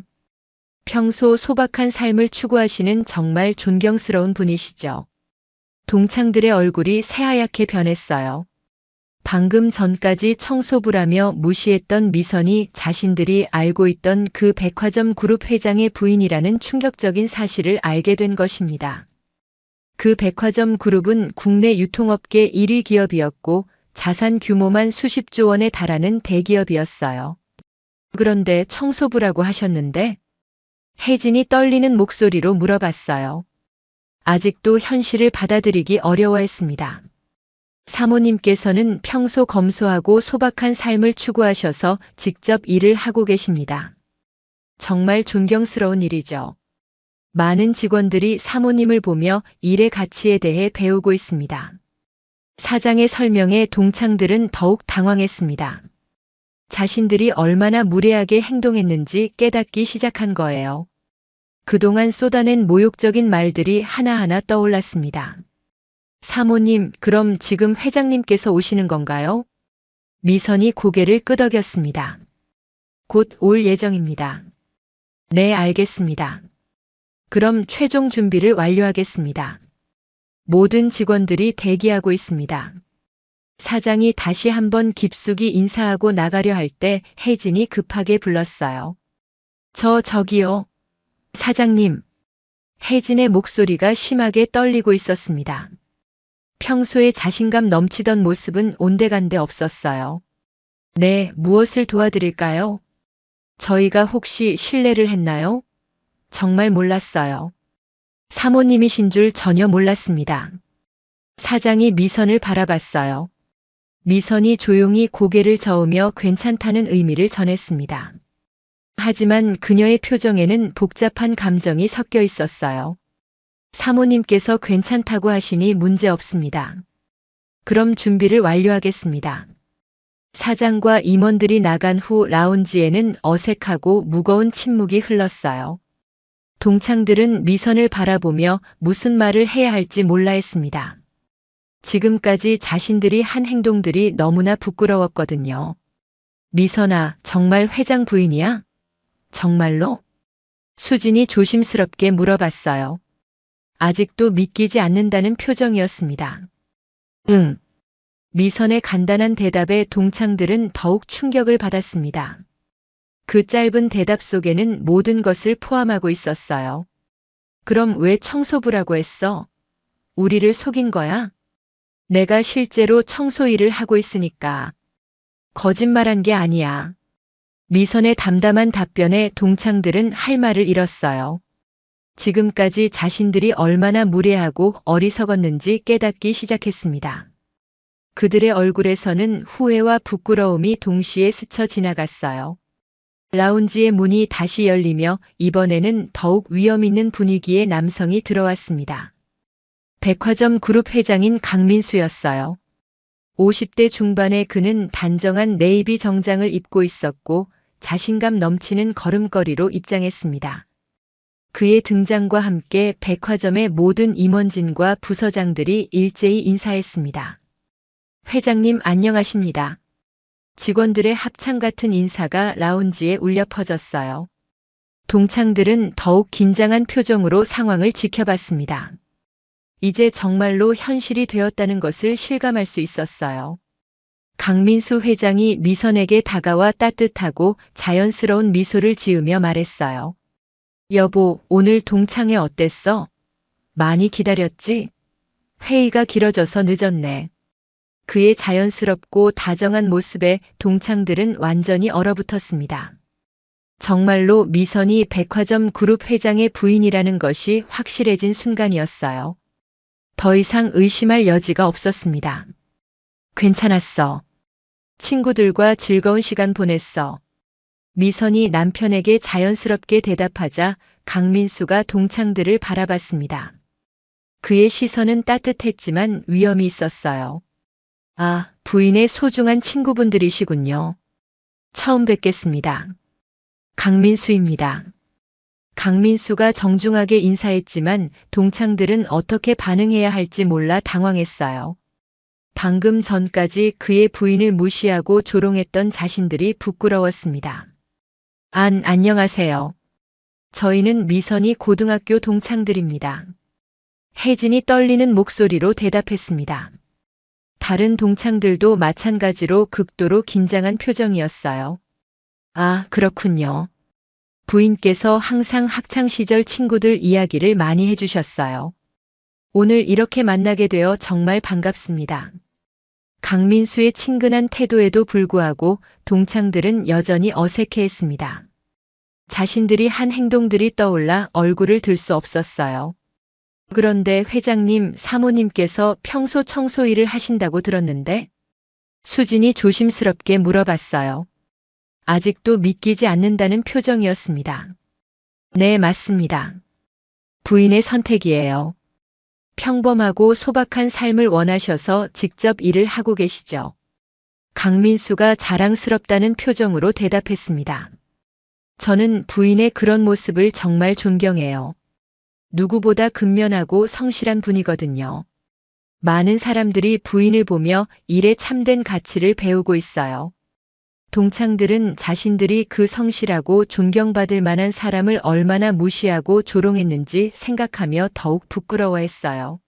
평소 소박한 삶을 추구하시는 정말 존경스러운 분이시죠. 동창들의 얼굴이 새하얗게 변했어요. 방금 전까지 청소부라며 무시했던 미선이 자신들이 알고 있던 그 백화점 그룹 회장의 부인이라는 충격적인 사실을 알게 된 것입니다. 그 백화점 그룹은 국내 유통업계 1위 기업이었고 자산 규모만 수십조 원에 달하는 대기업이었어요. 그런데 청소부라고 하셨는데 혜진이 떨리는 목소리로 물어봤어요. 아직도 현실을 받아들이기 어려워했습니다. 사모님께서는 평소 검소하고 소박한 삶을 추구하셔서 직접 일을 하고 계십니다. 정말 존경스러운 일이죠. 많은 직원들이 사모님을 보며 일의 가치에 대해 배우고 있습니다. 사장의 설명에 동창들은 더욱 당황했습니다. 자신들이 얼마나 무례하게 행동했는지 깨닫기 시작한 거예요. 그동안 쏟아낸 모욕적인 말들이 하나하나 떠올랐습니다. 사모님, 그럼 지금 회장님께서 오시는 건가요? 미선이 고개를 끄덕였습니다. 곧 올 예정입니다. 네, 알겠습니다. 그럼 최종 준비를 완료하겠습니다. 모든 직원들이 대기하고 있습니다. 사장이 다시 한번 깊숙이 인사하고 나가려 할 때 혜진이 급하게 불렀어요. 저기요. 사장님. 혜진의 목소리가 심하게 떨리고 있었습니다. 평소에 자신감 넘치던 모습은 온데간데 없었어요. 네, 무엇을 도와드릴까요? 저희가 혹시 실례를 했나요? 정말 몰랐어요. 사모님이신 줄 전혀 몰랐습니다. 사장이 미선을 바라봤어요. 미선이 조용히 고개를 저으며 괜찮다는 의미를 전했습니다. 하지만 그녀의 표정에는 복잡한 감정이 섞여 있었어요. 사모님께서 괜찮다고 하시니 문제 없습니다. 그럼 준비를 완료하겠습니다. 사장과 임원들이 나간 후 라운지에는 어색하고 무거운 침묵이 흘렀어요. 동창들은 미선을 바라보며 무슨 말을 해야 할지 몰라 했습니다. 지금까지 자신들이 한 행동들이 너무나 부끄러웠거든요. 미선아, 정말 회장 부인이야? 정말로? 수진이 조심스럽게 물어봤어요. 아직도 믿기지 않는다는 표정이었습니다. 응. 미선의 간단한 대답에 동창들은 더욱 충격을 받았습니다. 그 짧은 대답 속에는 모든 것을 포함하고 있었어요. 그럼 왜 청소부라고 했어? 우리를 속인 거야? 내가 실제로 청소 일을 하고 있으니까. 거짓말한 게 아니야. 미선의 담담한 답변에 동창들은 할 말을 잃었어요. 지금까지 자신들이 얼마나 무례하고 어리석었는지 깨닫기 시작했습니다. 그들의 얼굴에서는 후회와 부끄러움이 동시에 스쳐 지나갔어요. 라운지의 문이 다시 열리며 이번에는 더욱 위험 있는 분위기의 남성이 들어왔습니다. 백화점 그룹 회장인 강민수였어요. 50대 중반의 그는 단정한 네이비 정장을 입고 있었고 자신감 넘치는 걸음걸이로 입장했습니다. 그의 등장과 함께 백화점의 모든 임원진과 부서장들이 일제히 인사했습니다. 회장님 안녕하십니다. 직원들의 합창 같은 인사가 라운지에 울려 퍼졌어요. 동창들은 더욱 긴장한 표정으로 상황을 지켜봤습니다. 이제 정말로 현실이 되었다는 것을 실감할 수 있었어요. 강민수 회장이 미선에게 다가와 따뜻하고 자연스러운 미소를 지으며 말했어요. 여보, 오늘 동창회 어땠어? 많이 기다렸지? 회의가 길어져서 늦었네. 그의 자연스럽고 다정한 모습에 동창들은 완전히 얼어붙었습니다. 정말로 미선이 백화점 그룹 회장의 부인이라는 것이 확실해진 순간이었어요. 더 이상 의심할 여지가 없었습니다. 괜찮았어. 친구들과 즐거운 시간 보냈어. 미선이 남편에게 자연스럽게 대답하자 강민수가 동창들을 바라봤습니다. 그의 시선은 따뜻했지만 위험이 있었어요. 아, 부인의 소중한 친구분들이시군요. 처음 뵙겠습니다. 강민수입니다. 강민수가 정중하게 인사했지만 동창들은 어떻게 반응해야 할지 몰라 당황했어요. 방금 전까지 그의 부인을 무시하고 조롱했던 자신들이 부끄러웠습니다. 안녕하세요. 저희는 미선이 고등학교 동창들입니다. 혜진이 떨리는 목소리로 대답했습니다. 다른 동창들도 마찬가지로 극도로 긴장한 표정이었어요. 아, 그렇군요. 부인께서 항상 학창시절 친구들 이야기를 많이 해주셨어요. 오늘 이렇게 만나게 되어 정말 반갑습니다. 강민수의 친근한 태도에도 불구하고 동창들은 여전히 어색해했습니다. 자신들이 한 행동들이 떠올라 얼굴을 들 수 없었어요. 그런데 회장님, 사모님께서 평소 청소 일을 하신다고 들었는데? 수진이 조심스럽게 물어봤어요. 아직도 믿기지 않는다는 표정이었습니다. 네, 맞습니다. 부인의 선택이에요. 평범하고 소박한 삶을 원하셔서 직접 일을 하고 계시죠. 강민수가 자랑스럽다는 표정으로 대답했습니다. 저는 부인의 그런 모습을 정말 존경해요. 누구보다 근면하고 성실한 분이거든요. 많은 사람들이 부인을 보며 일의 참된 가치를 배우고 있어요. 동창들은 자신들이 그 성실하고 존경받을 만한 사람을 얼마나 무시하고 조롱했는지 생각하며 더욱 부끄러워했어요.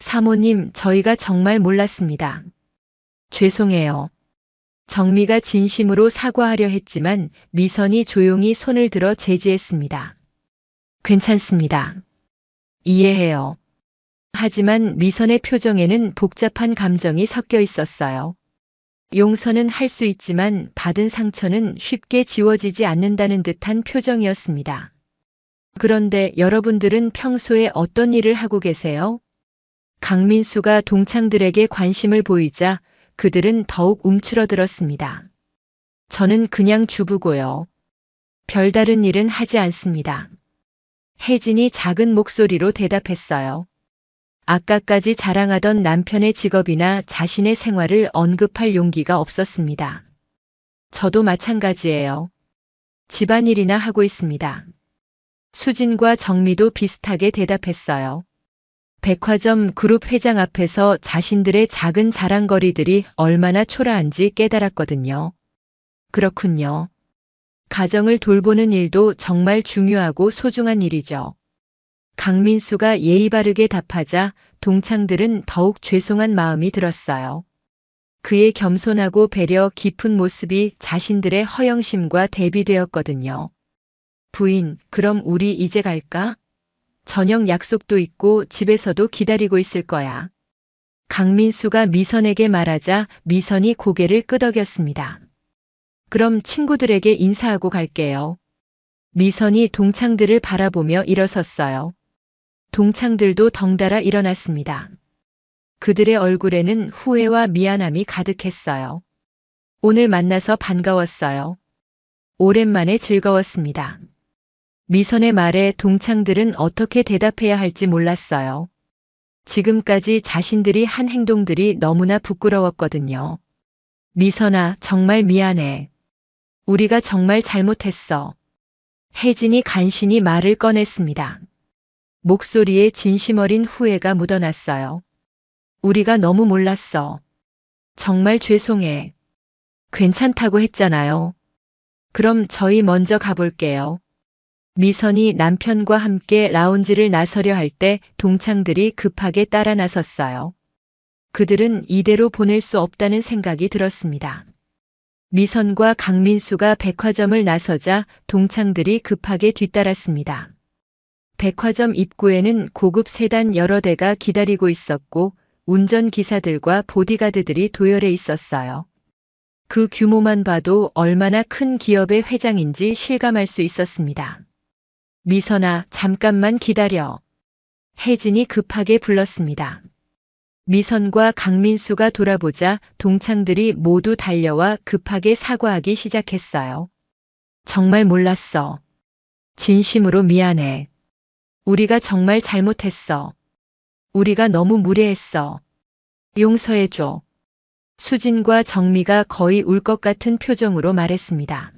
사모님, 저희가 정말 몰랐습니다. 죄송해요. 정미가 진심으로 사과하려 했지만 미선이 조용히 손을 들어 제지했습니다. 괜찮습니다. 이해해요. 하지만 미선의 표정에는 복잡한 감정이 섞여 있었어요. 용서는 할 수 있지만 받은 상처는 쉽게 지워지지 않는다는 듯한 표정이었습니다. 그런데 여러분들은 평소에 어떤 일을 하고 계세요? 강민수가 동창들에게 관심을 보이자 그들은 더욱 움츠러들었습니다. 저는 그냥 주부고요. 별다른 일은 하지 않습니다. 혜진이 작은 목소리로 대답했어요. 아까까지 자랑하던 남편의 직업이나 자신의 생활을 언급할 용기가 없었습니다. 저도 마찬가지예요. 집안일이나 하고 있습니다. 수진과 정미도 비슷하게 대답했어요. 백화점 그룹 회장 앞에서 자신들의 작은 자랑거리들이 얼마나 초라한지 깨달았거든요. 그렇군요. 가정을 돌보는 일도 정말 중요하고 소중한 일이죠. 강민수가 예의 바르게 답하자 동창들은 더욱 죄송한 마음이 들었어요. 그의 겸손하고 배려 깊은 모습이 자신들의 허영심과 대비되었거든요. 부인, 그럼 우리 이제 갈까? 저녁 약속도 있고 집에서도 기다리고 있을 거야. 강민수가 미선에게 말하자 미선이 고개를 끄덕였습니다. 그럼 친구들에게 인사하고 갈게요. 미선이 동창들을 바라보며 일어섰어요. 동창들도 덩달아 일어났습니다. 그들의 얼굴에는 후회와 미안함이 가득했어요. 오늘 만나서 반가웠어요. 오랜만에 즐거웠습니다. 미선의 말에 동창들은 어떻게 대답해야 할지 몰랐어요. 지금까지 자신들이 한 행동들이 너무나 부끄러웠거든요. 미선아, 정말 미안해. 우리가 정말 잘못했어. 혜진이 간신히 말을 꺼냈습니다. 목소리에 진심 어린 후회가 묻어났어요. 우리가 너무 몰랐어. 정말 죄송해. 괜찮다고 했잖아요. 그럼 저희 먼저 가볼게요. 미선이 남편과 함께 라운지를 나서려 할 때 동창들이 급하게 따라 나섰어요. 그들은 이대로 보낼 수 없다는 생각이 들었습니다. 미선과 강민수가 백화점을 나서자 동창들이 급하게 뒤따랐습니다. 백화점 입구에는 고급 세단 여러 대가 기다리고 있었고 운전기사들과 보디가드들이 도열해 있었어요. 그 규모만 봐도 얼마나 큰 기업의 회장인지 실감할 수 있었습니다. 미선아, 잠깐만 기다려. 혜진이 급하게 불렀습니다. 미선과 강민수가 돌아보자 동창들이 모두 달려와 급하게 사과하기 시작했어요. 정말 몰랐어. 진심으로 미안해. 우리가 정말 잘못했어. 우리가 너무 무례했어. 용서해줘. 수진과 정미가 거의 울 것 같은 표정으로 말했습니다.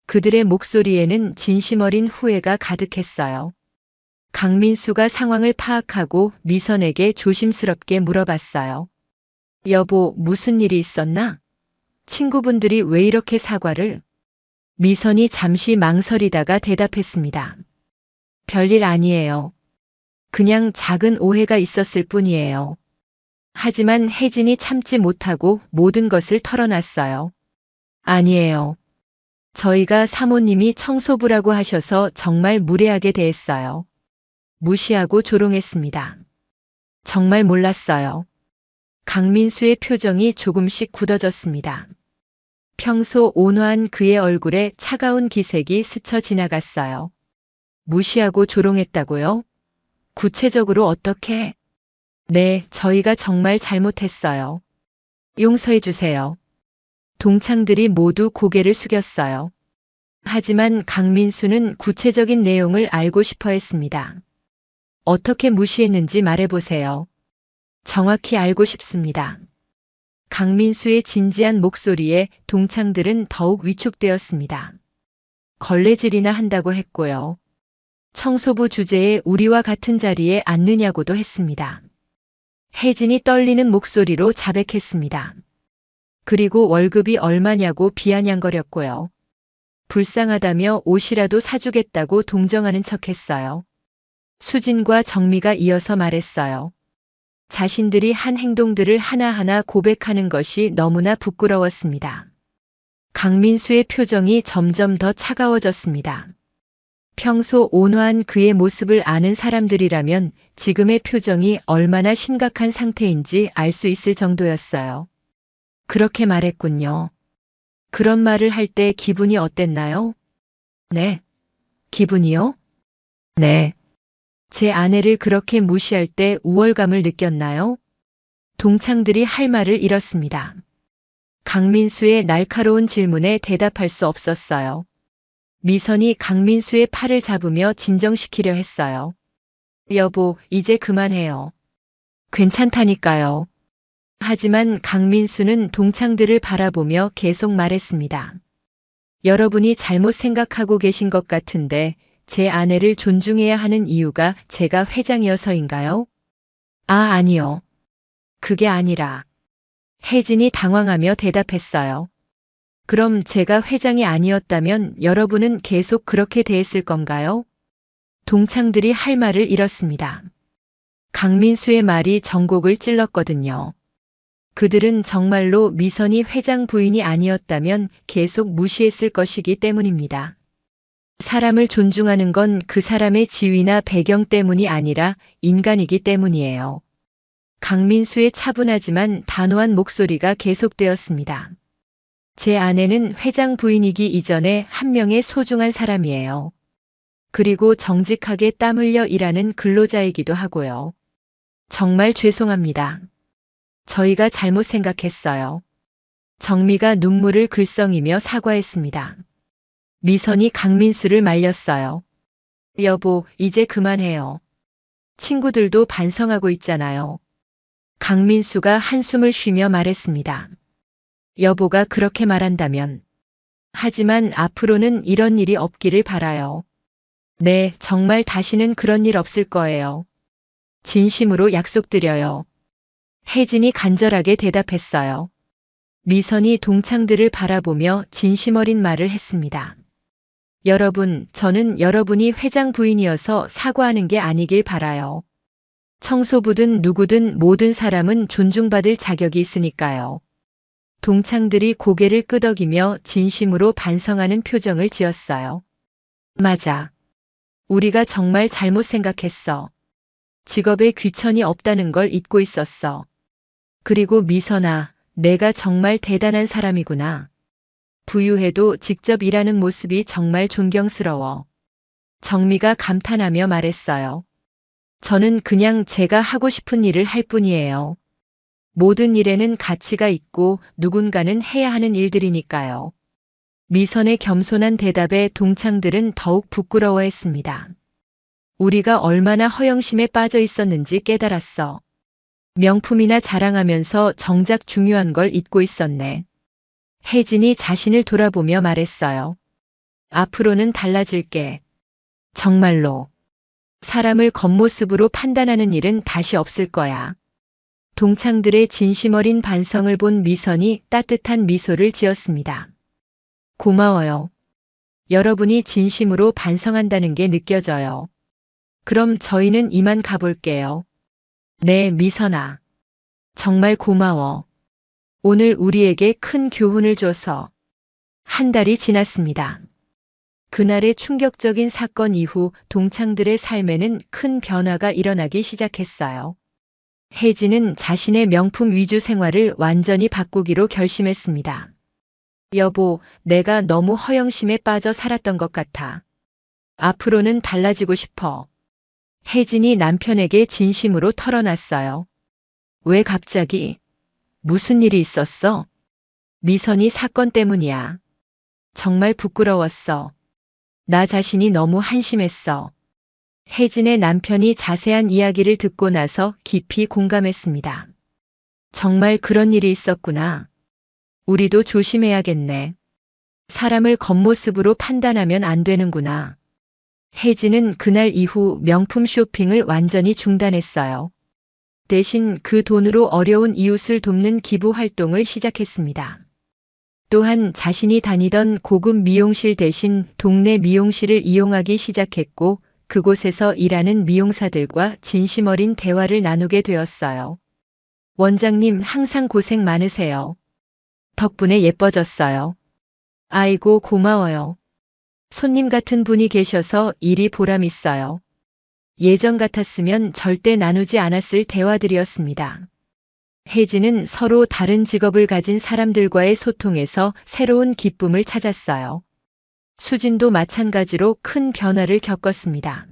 그들의 목소리에는 진심 어린 후회가 가득했어요. 강민수가 상황을 파악하고 미선에게 조심스럽게 물어봤어요. 여보, 무슨 일이 있었나? 친구분들이 왜 이렇게 사과를? 미선이 잠시 망설이다가 대답했습니다. 별일 아니에요. 그냥 작은 오해가 있었을 뿐이에요. 하지만 혜진이 참지 못하고 모든 것을 털어놨어요. 아니에요. 저희가 사모님이 청소부라고 하셔서 정말 무례하게 대했어요. 무시하고 조롱했습니다. 정말 몰랐어요. 강민수의 표정이 조금씩 굳어졌습니다. 평소 온화한 그의 얼굴에 차가운 기색이 스쳐 지나갔어요. 무시하고 조롱했다고요? 구체적으로 어떻게? 네, 저희가 정말 잘못했어요. 용서해 주세요. 동창들이 모두 고개를 숙였어요. 하지만 강민수는 구체적인 내용을 알고 싶어 했습니다. 어떻게 무시했는지 말해보세요. 정확히 알고 싶습니다. 강민수의 진지한 목소리에 동창들은 더욱 위축되었습니다. 걸레질이나 한다고 했고요. 청소부 주제에 우리와 같은 자리에 앉느냐고도 했습니다. 혜진이 떨리는 목소리로 자백했습니다. 그리고 월급이 얼마냐고 비아냥거렸고요. 불쌍하다며 옷이라도 사주겠다고 동정하는 척했어요. 수진과 정미가 이어서 말했어요. 자신들이 한 행동들을 하나하나 고백하는 것이 너무나 부끄러웠습니다. 강민수의 표정이 점점 더 차가워졌습니다. 평소 온화한 그의 모습을 아는 사람들이라면 지금의 표정이 얼마나 심각한 상태인지 알 수 있을 정도였어요. 그렇게 말했군요. 그런 말을 할 때 기분이 어땠나요? 네. 기분이요? 네. 제 아내를 그렇게 무시할 때 우월감을 느꼈나요? 동창들이 할 말을 잃었습니다. 강민수의 날카로운 질문에 대답할 수 없었어요. 미선이 강민수의 팔을 잡으며 진정시키려 했어요. 여보, 이제 그만해요. 괜찮다니까요. 하지만 강민수는 동창들을 바라보며 계속 말했습니다. 여러분이 잘못 생각하고 계신 것 같은데 제 아내를 존중해야 하는 이유가 제가 회장이어서인가요? 아, 아니요. 그게 아니라. 혜진이 당황하며 대답했어요. 그럼 제가 회장이 아니었다면 여러분은 계속 그렇게 대했을 건가요? 동창들이 할 말을 잃었습니다. 강민수의 말이 전곡을 찔렀거든요. 그들은 정말로 미선이 회장 부인이 아니었다면 계속 무시했을 것이기 때문입니다. 사람을 존중하는 건 그 사람의 지위나 배경 때문이 아니라 인간이기 때문이에요. 강민수의 차분하지만 단호한 목소리가 계속되었습니다. 제 아내는 회장 부인이기 이전에 한 명의 소중한 사람이에요. 그리고 정직하게 땀 흘려 일하는 근로자이기도 하고요. 정말 죄송합니다. 저희가 잘못 생각했어요. 정미가 눈물을 글썽이며 사과했습니다. 미선이 강민수를 말렸어요. 여보, 이제 그만해요. 친구들도 반성하고 있잖아요. 강민수가 한숨을 쉬며 말했습니다. 여보가 그렇게 말한다면. 하지만 앞으로는 이런 일이 없기를 바라요. 네, 정말 다시는 그런 일 없을 거예요. 진심으로 약속드려요. 혜진이 간절하게 대답했어요. 미선이 동창들을 바라보며 진심 어린 말을 했습니다. 여러분, 저는 여러분이 회장 부인이어서 사과하는 게 아니길 바라요. 청소부든 누구든 모든 사람은 존중받을 자격이 있으니까요. 동창들이 고개를 끄덕이며 진심으로 반성하는 표정을 지었어요. 맞아. 우리가 정말 잘못 생각했어. 직업에 귀천이 없다는 걸 잊고 있었어. 그리고 미선아, 내가 정말 대단한 사람이구나. 부유해도 직접 일하는 모습이 정말 존경스러워. 정미가 감탄하며 말했어요. 저는 그냥 제가 하고 싶은 일을 할 뿐이에요. 모든 일에는 가치가 있고 누군가는 해야 하는 일들이니까요. 미선의 겸손한 대답에 동창들은 더욱 부끄러워했습니다. 우리가 얼마나 허영심에 빠져 있었는지 깨달았어. 명품이나 자랑하면서 정작 중요한 걸 잊고 있었네. 혜진이 자신을 돌아보며 말했어요. 앞으로는 달라질게. 정말로. 사람을 겉모습으로 판단하는 일은 다시 없을 거야. 동창들의 진심 어린 반성을 본 미선이 따뜻한 미소를 지었습니다. 고마워요. 여러분이 진심으로 반성한다는 게 느껴져요. 그럼 저희는 이만 가볼게요. 네, 미선아. 정말 고마워. 오늘 우리에게 큰 교훈을 줘서. 한 달이 지났습니다. 그날의 충격적인 사건 이후 동창들의 삶에는 큰 변화가 일어나기 시작했어요. 혜진은 자신의 명품 위주 생활을 완전히 바꾸기로 결심했습니다. 여보, 내가 너무 허영심에 빠져 살았던 것 같아. 앞으로는 달라지고 싶어. 혜진이 남편에게 진심으로 털어놨어요. 왜 갑자기? 무슨 일이 있었어? 미선이 사건 때문이야. 정말 부끄러웠어. 나 자신이 너무 한심했어. 혜진의 남편이 자세한 이야기를 듣고 나서 깊이 공감했습니다. 정말 그런 일이 있었구나. 우리도 조심해야겠네. 사람을 겉모습으로 판단하면 안 되는구나. 혜진은 그날 이후 명품 쇼핑을 완전히 중단했어요. 대신 그 돈으로 어려운 이웃을 돕는 기부 활동을 시작했습니다. 또한 자신이 다니던 고급 미용실 대신 동네 미용실을 이용하기 시작했고, 그곳에서 일하는 미용사들과 진심 어린 대화를 나누게 되었어요. 원장님, 항상 고생 많으세요. 덕분에 예뻐졌어요. 아이고, 고마워요. 손님 같은 분이 계셔서 일이 보람 있어요. 예전 같았으면 절대 나누지 않았을 대화들이었습니다. 혜진은 서로 다른 직업을 가진 사람들과의 소통에서 새로운 기쁨을 찾았어요. 수진도 마찬가지로 큰 변화를 겪었습니다.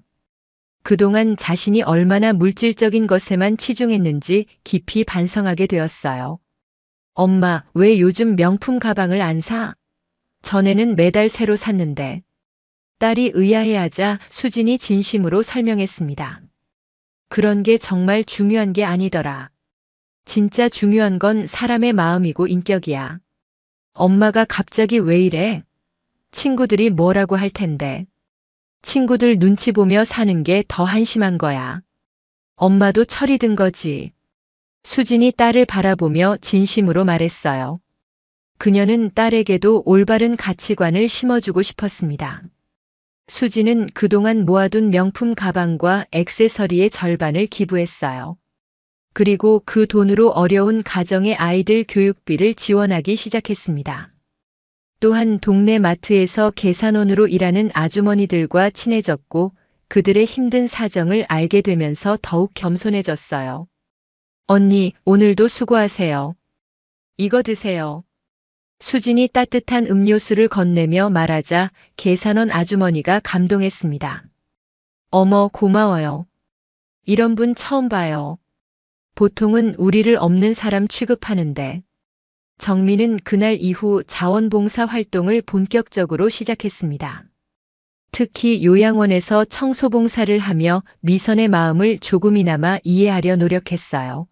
그동안 자신이 얼마나 물질적인 것에만 치중했는지 깊이 반성하게 되었어요. 엄마, 왜 요즘 명품 가방을 안 사? 전에는 매달 새로 샀는데. 딸이 의아해하자 수진이 진심으로 설명했습니다. 그런 게 정말 중요한 게 아니더라. 진짜 중요한 건 사람의 마음이고 인격이야. 엄마가 갑자기 왜 이래? 친구들이 뭐라고 할 텐데. 친구들 눈치 보며 사는 게 더 한심한 거야. 엄마도 철이 든 거지. 수진이 딸을 바라보며 진심으로 말했어요. 그녀는 딸에게도 올바른 가치관을 심어주고 싶었습니다. 수진은 그동안 모아둔 명품 가방과 액세서리의 절반을 기부했어요. 그리고 그 돈으로 어려운 가정의 아이들 교육비를 지원하기 시작했습니다. 또한 동네 마트에서 계산원으로 일하는 아주머니들과 친해졌고, 그들의 힘든 사정을 알게 되면서 더욱 겸손해졌어요. 언니, 오늘도 수고하세요. 이거 드세요. 수진이 따뜻한 음료수를 건네며 말하자 계산원 아주머니가 감동했습니다. 어머, 고마워요. 이런 분 처음 봐요. 보통은 우리를 없는 사람 취급하는데. 정민은 그날 이후 자원봉사 활동을 본격적으로 시작했습니다. 특히 요양원에서 청소봉사를 하며 미선의 마음을 조금이나마 이해하려 노력했어요.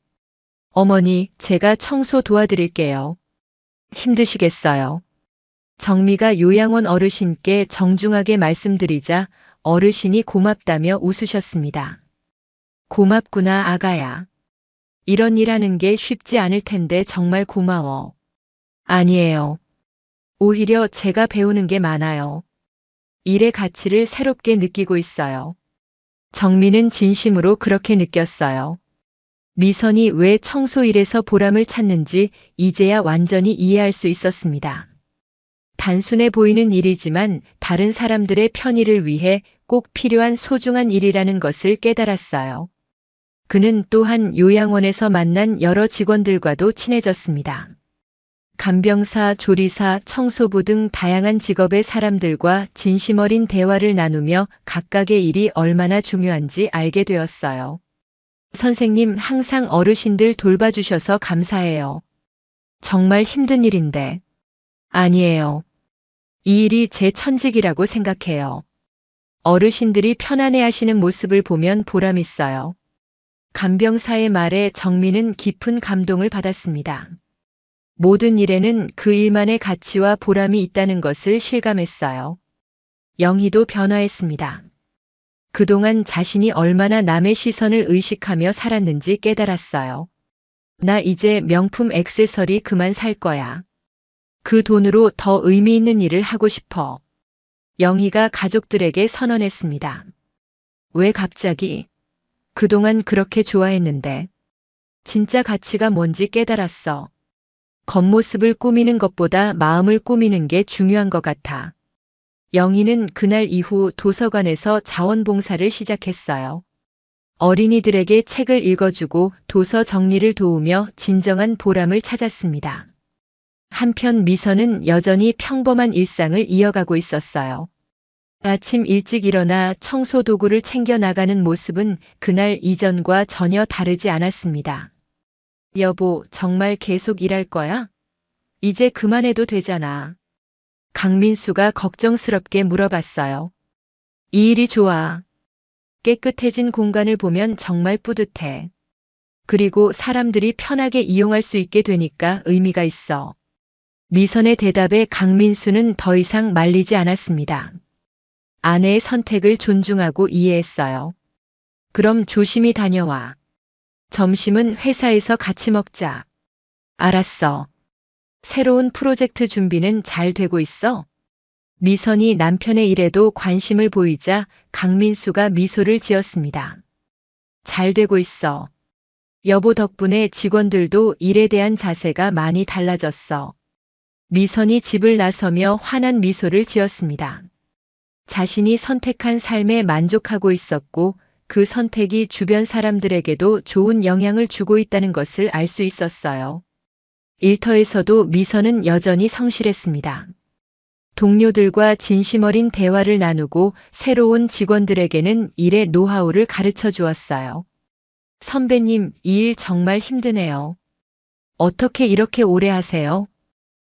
어머니, 제가 청소 도와드릴게요. 힘드시겠어요? 정미가 요양원 어르신께 정중하게 말씀드리자 어르신이 고맙다며 웃으셨습니다. 고맙구나, 아가야. 이런 일 하는 게 쉽지 않을 텐데 정말 고마워. 아니에요. 오히려 제가 배우는 게 많아요. 일의 가치를 새롭게 느끼고 있어요. 정민은 진심으로 그렇게 느꼈어요. 미선이 왜 청소일에서 보람을 찾는지 이제야 완전히 이해할 수 있었습니다. 단순해 보이는 일이지만 다른 사람들의 편의를 위해 꼭 필요한 소중한 일이라는 것을 깨달았어요. 그는 또한 요양원에서 만난 여러 직원들과도 친해졌습니다. 간병사, 조리사, 청소부 등 다양한 직업의 사람들과 진심 어린 대화를 나누며 각각의 일이 얼마나 중요한지 알게 되었어요. 선생님, 항상 어르신들 돌봐주셔서 감사해요. 정말 힘든 일인데. 아니에요. 이 일이 제 천직이라고 생각해요. 어르신들이 편안해 하시는 모습을 보면 보람 있어요. 간병사의 말에 정민은 깊은 감동을 받았습니다. 모든 일에는 그 일만의 가치와 보람이 있다는 것을 실감했어요. 영희도 변화했습니다. 그동안 자신이 얼마나 남의 시선을 의식하며 살았는지 깨달았어요. 나 이제 명품 액세서리 그만 살 거야. 그 돈으로 더 의미 있는 일을 하고 싶어. 영희가 가족들에게 선언했습니다. 왜 갑자기? 그동안 그렇게 좋아했는데. 진짜 가치가 뭔지 깨달았어. 겉모습을 꾸미는 것보다 마음을 꾸미는 게 중요한 것 같아. 영희는 그날 이후 도서관에서 자원봉사를 시작했어요. 어린이들에게 책을 읽어주고 도서 정리를 도우며 진정한 보람을 찾았습니다. 한편 미선은 여전히 평범한 일상을 이어가고 있었어요. 아침 일찍 일어나 청소 도구를 챙겨 나가는 모습은 그날 이전과 전혀 다르지 않았습니다. 여보, 정말 계속 일할 거야? 이제 그만해도 되잖아. 강민수가 걱정스럽게 물어봤어요. 이 일이 좋아. 깨끗해진 공간을 보면 정말 뿌듯해. 그리고 사람들이 편하게 이용할 수 있게 되니까 의미가 있어. 미선의 대답에 강민수는 더 이상 말리지 않았습니다. 아내의 선택을 존중하고 이해했어요. 그럼 조심히 다녀와. 점심은 회사에서 같이 먹자. 알았어. 새로운 프로젝트 준비는 잘 되고 있어? 미선이 남편의 일에도 관심을 보이자 강민수가 미소를 지었습니다. 잘 되고 있어. 여보 덕분에 직원들도 일에 대한 자세가 많이 달라졌어. 미선이 집을 나서며 환한 미소를 지었습니다. 자신이 선택한 삶에 만족하고 있었고 그 선택이 주변 사람들에게도 좋은 영향을 주고 있다는 것을 알 수 있었어요. 일터에서도 미선은 여전히 성실했습니다. 동료들과 진심 어린 대화를 나누고 새로운 직원들에게는 일의 노하우를 가르쳐 주었어요. 선배님, 이 일 정말 힘드네요. 어떻게 이렇게 오래 하세요?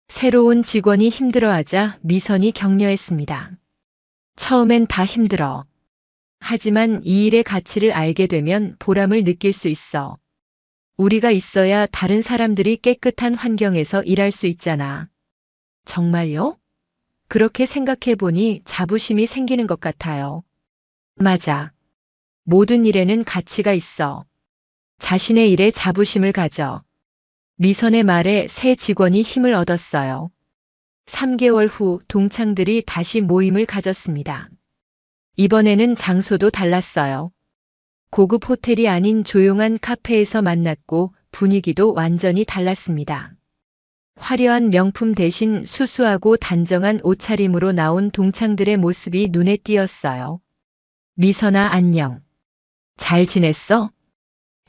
새로운 직원이 힘들어하자 미선이 격려했습니다. 처음엔 다 힘들어. 하지만 이 일의 가치를 알게 되면 보람을 느낄 수 있어. 우리가 있어야 다른 사람들이 깨끗한 환경에서 일할 수 있잖아. 정말요? 그렇게 생각해 보니 자부심이 생기는 것 같아요. 맞아. 모든 일에는 가치가 있어. 자신의 일에 자부심을 가져. 미선의 말에 새 직원이 힘을 얻었어요. 3개월 후 동창들이 다시 모임을 가졌습니다. 이번에는 장소도 달랐어요. 고급 호텔이 아닌 조용한 카페에서 만났고 분위기도 완전히 달랐습니다. 화려한 명품 대신 수수하고 단정한 옷차림으로 나온 동창들의 모습이 눈에 띄었어요. 미선아, 안녕. 잘 지냈어?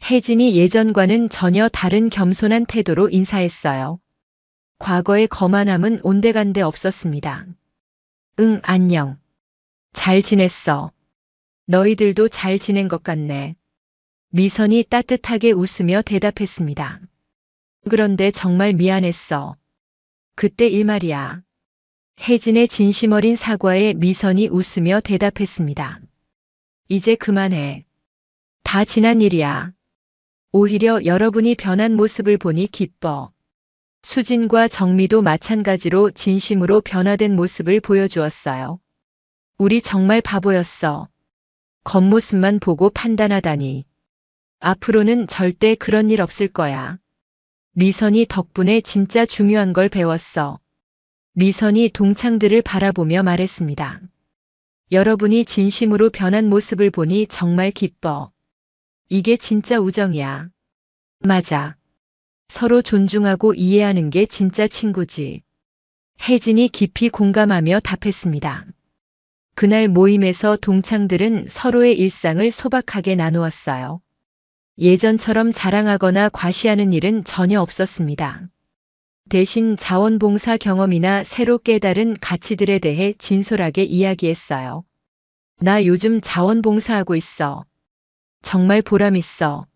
혜진이 예전과는 전혀 다른 겸손한 태도로 인사했어요. 과거의 거만함은 온데간데 없었습니다. 응, 안녕. 잘 지냈어. 너희들도 잘 지낸 것 같네. 미선이 따뜻하게 웃으며 대답했습니다. 그런데 정말 미안했어. 그때 일 말이야. 혜진의 진심 어린 사과에 미선이 웃으며 대답했습니다. 이제 그만해. 다 지난 일이야. 오히려 여러분이 변한 모습을 보니 기뻐. 수진과 정미도 마찬가지로 진심으로 변화된 모습을 보여주었어요. 우리 정말 바보였어. 겉모습만 보고 판단하다니. 앞으로는 절대 그런 일 없을 거야. 미선이 덕분에 진짜 중요한 걸 배웠어. 미선이 동창들을 바라보며 말했습니다. 여러분이 진심으로 변한 모습을 보니 정말 기뻐. 이게 진짜 우정이야. 맞아. 서로 존중하고 이해하는 게 진짜 친구지. 혜진이 깊이 공감하며 답했습니다. 그날 모임에서 동창들은 서로의 일상을 소박하게 나누었어요. 예전처럼 자랑하거나 과시하는 일은 전혀 없었습니다. 대신 자원봉사 경험이나 새로 깨달은 가치들에 대해 진솔하게 이야기했어요. 나 요즘 자원봉사하고 있어. 정말 보람 있어.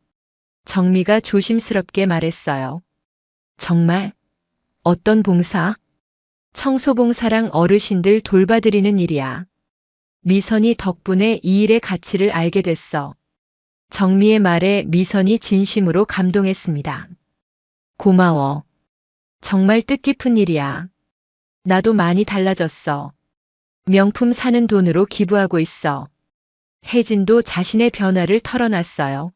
정미가 조심스럽게 말했어요. 정말? 어떤 봉사? 청소봉사랑 어르신들 돌봐드리는 일이야. 미선이 덕분에 이 일의 가치를 알게 됐어. 정미의 말에 미선이 진심으로 감동했습니다. 고마워. 정말 뜻깊은 일이야. 나도 많이 달라졌어. 명품 사는 돈으로 기부하고 있어. 혜진도 자신의 변화를 털어놨어요.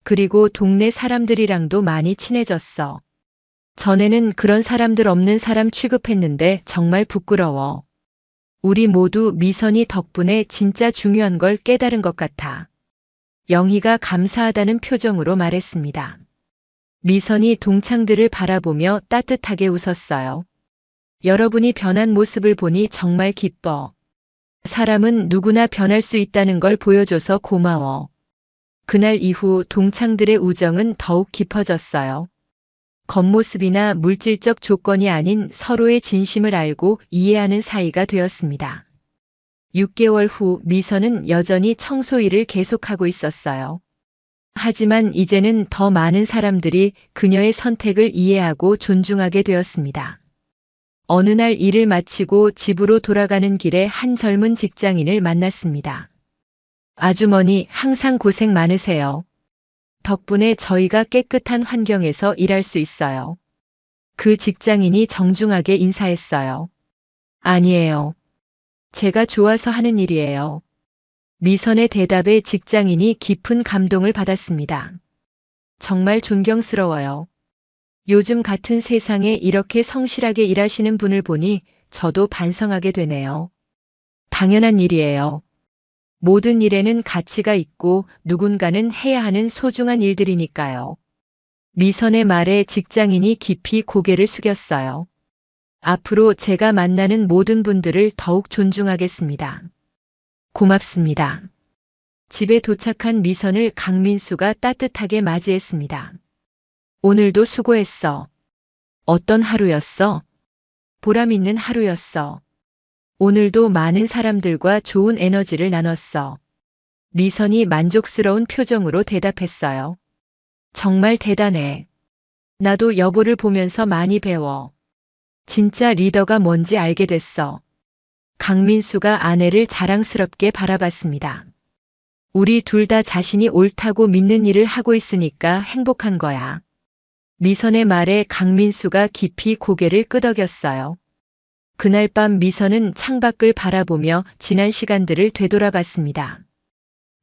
그리고 동네 사람들이랑도 많이 친해졌어. 전에는 그런 사람들 없는 사람 취급했는데 정말 부끄러워. 우리 모두 미선이 덕분에 진짜 중요한 걸 깨달은 것 같아. 영희가 감사하다는 표정으로 말했습니다. 미선이 동창들을 바라보며 따뜻하게 웃었어요. 여러분이 변한 모습을 보니 정말 기뻐. 사람은 누구나 변할 수 있다는 걸 보여줘서 고마워. 그날 이후 동창들의 우정은 더욱 깊어졌어요. 겉모습이나 물질적 조건이 아닌 서로의 진심을 알고 이해하는 사이가 되었습니다. 6개월 후 미선은 여전히 청소 일을 계속하고 있었어요. 하지만 이제는 더 많은 사람들이 그녀의 선택을 이해하고 존중하게 되었습니다. 어느 날 일을 마치고 집으로 돌아가는 길에 한 젊은 직장인을 만났습니다. 아주머니, 항상 고생 많으세요. 덕분에 저희가 깨끗한 환경에서 일할 수 있어요. 그 직장인이 정중하게 인사했어요. 아니에요. 제가 좋아서 하는 일이에요. 미선의 대답에 직장인이 깊은 감동을 받았습니다. 정말 존경스러워요. 요즘 같은 세상에 이렇게 성실하게 일하시는 분을 보니 저도 반성하게 되네요. 당연한 일이에요. 모든 일에는 가치가 있고 누군가는 해야 하는 소중한 일들이니까요. 미선의 말에 직장인이 깊이 고개를 숙였어요. 앞으로 제가 만나는 모든 분들을 더욱 존중하겠습니다. 고맙습니다. 집에 도착한 미선을 강민수가 따뜻하게 맞이했습니다. 오늘도 수고했어. 어떤 하루였어? 보람 있는 하루였어. 오늘도 많은 사람들과 좋은 에너지를 나눴어. 미선이 만족스러운 표정으로 대답했어요. 정말 대단해. 나도 여보를 보면서 많이 배워. 진짜 리더가 뭔지 알게 됐어. 강민수가 아내를 자랑스럽게 바라봤습니다. 우리 둘 다 자신이 옳다고 믿는 일을 하고 있으니까 행복한 거야. 미선의 말에 강민수가 깊이 고개를 끄덕였어요. 그날 밤 미선은 창밖을 바라보며 지난 시간들을 되돌아봤습니다.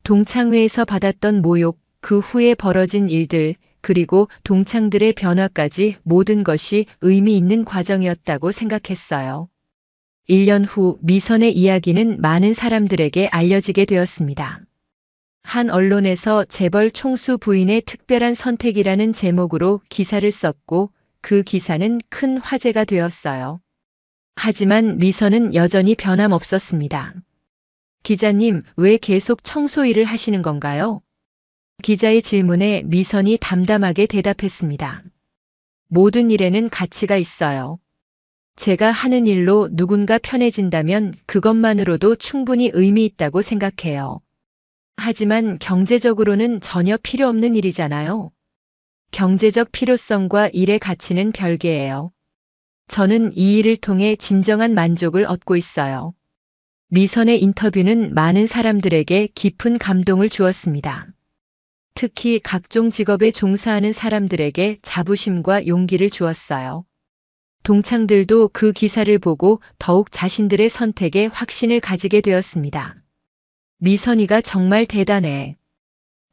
동창회에서 받았던 모욕, 그 후에 벌어진 일들, 그리고 동창들의 변화까지 모든 것이 의미 있는 과정이었다고 생각했어요. 1년 후 미선의 이야기는 많은 사람들에게 알려지게 되었습니다. 한 언론에서 재벌 총수 부인의 특별한 선택이라는 제목으로 기사를 썼고 그 기사는 큰 화제가 되었어요. 하지만 미선은 여전히 변함없었습니다. 기자님, 왜 계속 청소 일을 하시는 건가요? 기자의 질문에 미선이 담담하게 대답했습니다. 모든 일에는 가치가 있어요. 제가 하는 일로 누군가 편해진다면 그것만으로도 충분히 의미 있다고 생각해요. 하지만 경제적으로는 전혀 필요 없는 일이잖아요. 경제적 필요성과 일의 가치는 별개예요. 저는 이 일을 통해 진정한 만족을 얻고 있어요. 미선의 인터뷰는 많은 사람들에게 깊은 감동을 주었습니다. 특히 각종 직업에 종사하는 사람들에게 자부심과 용기를 주었어요. 동창들도 그 기사를 보고 더욱 자신들의 선택에 확신을 가지게 되었습니다. 미선이가 정말 대단해.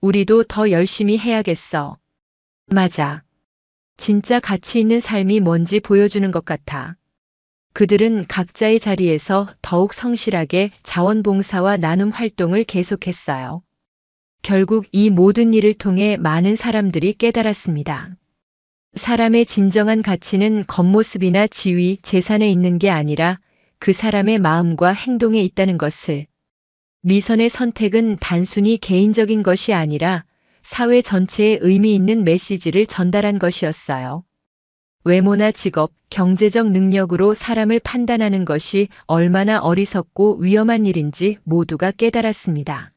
우리도 더 열심히 해야겠어. 맞아. 진짜 가치 있는 삶이 뭔지 보여주는 것 같아. 그들은 각자의 자리에서 더욱 성실하게 자원봉사와 나눔 활동을 계속했어요. 결국 이 모든 일을 통해 많은 사람들이 깨달았습니다. 사람의 진정한 가치는 겉모습이나 지위, 재산에 있는 게 아니라 그 사람의 마음과 행동에 있다는 것을. 미선의 선택은 단순히 개인적인 것이 아니라 사회 전체에 의미 있는 메시지를 전달한 것이었어요. 외모나 직업, 경제적 능력으로 사람을 판단하는 것이 얼마나 어리석고 위험한 일인지 모두가 깨달았습니다.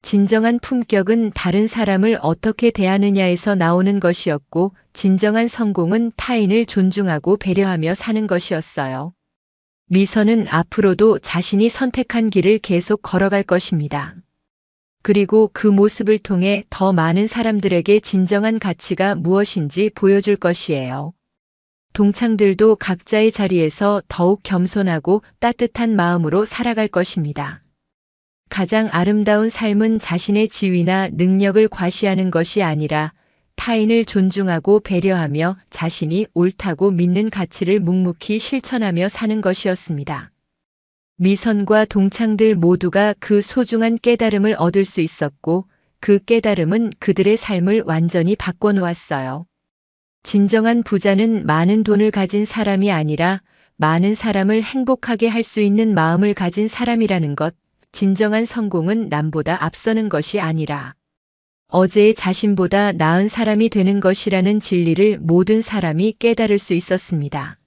진정한 품격은 다른 사람을 어떻게 대하느냐에서 나오는 것이었고, 진정한 성공은 타인을 존중하고 배려하며 사는 것이었어요. 미선은 앞으로도 자신이 선택한 길을 계속 걸어갈 것입니다. 그리고 그 모습을 통해 더 많은 사람들에게 진정한 가치가 무엇인지 보여줄 것이에요. 동창들도 각자의 자리에서 더욱 겸손하고 따뜻한 마음으로 살아갈 것입니다. 가장 아름다운 삶은 자신의 지위나 능력을 과시하는 것이 아니라 타인을 존중하고 배려하며 자신이 옳다고 믿는 가치를 묵묵히 실천하며 사는 것이었습니다. 미선과 동창들 모두가 그 소중한 깨달음을 얻을 수 있었고, 그 깨달음은 그들의 삶을 완전히 바꿔놓았어요. 진정한 부자는 많은 돈을 가진 사람이 아니라 많은 사람을 행복하게 할 수 있는 마음을 가진 사람이라는 것. 진정한 성공은 남보다 앞서는 것이 아니라 어제의 자신보다 나은 사람이 되는 것이라는 진리를 모든 사람이 깨달을 수 있었습니다.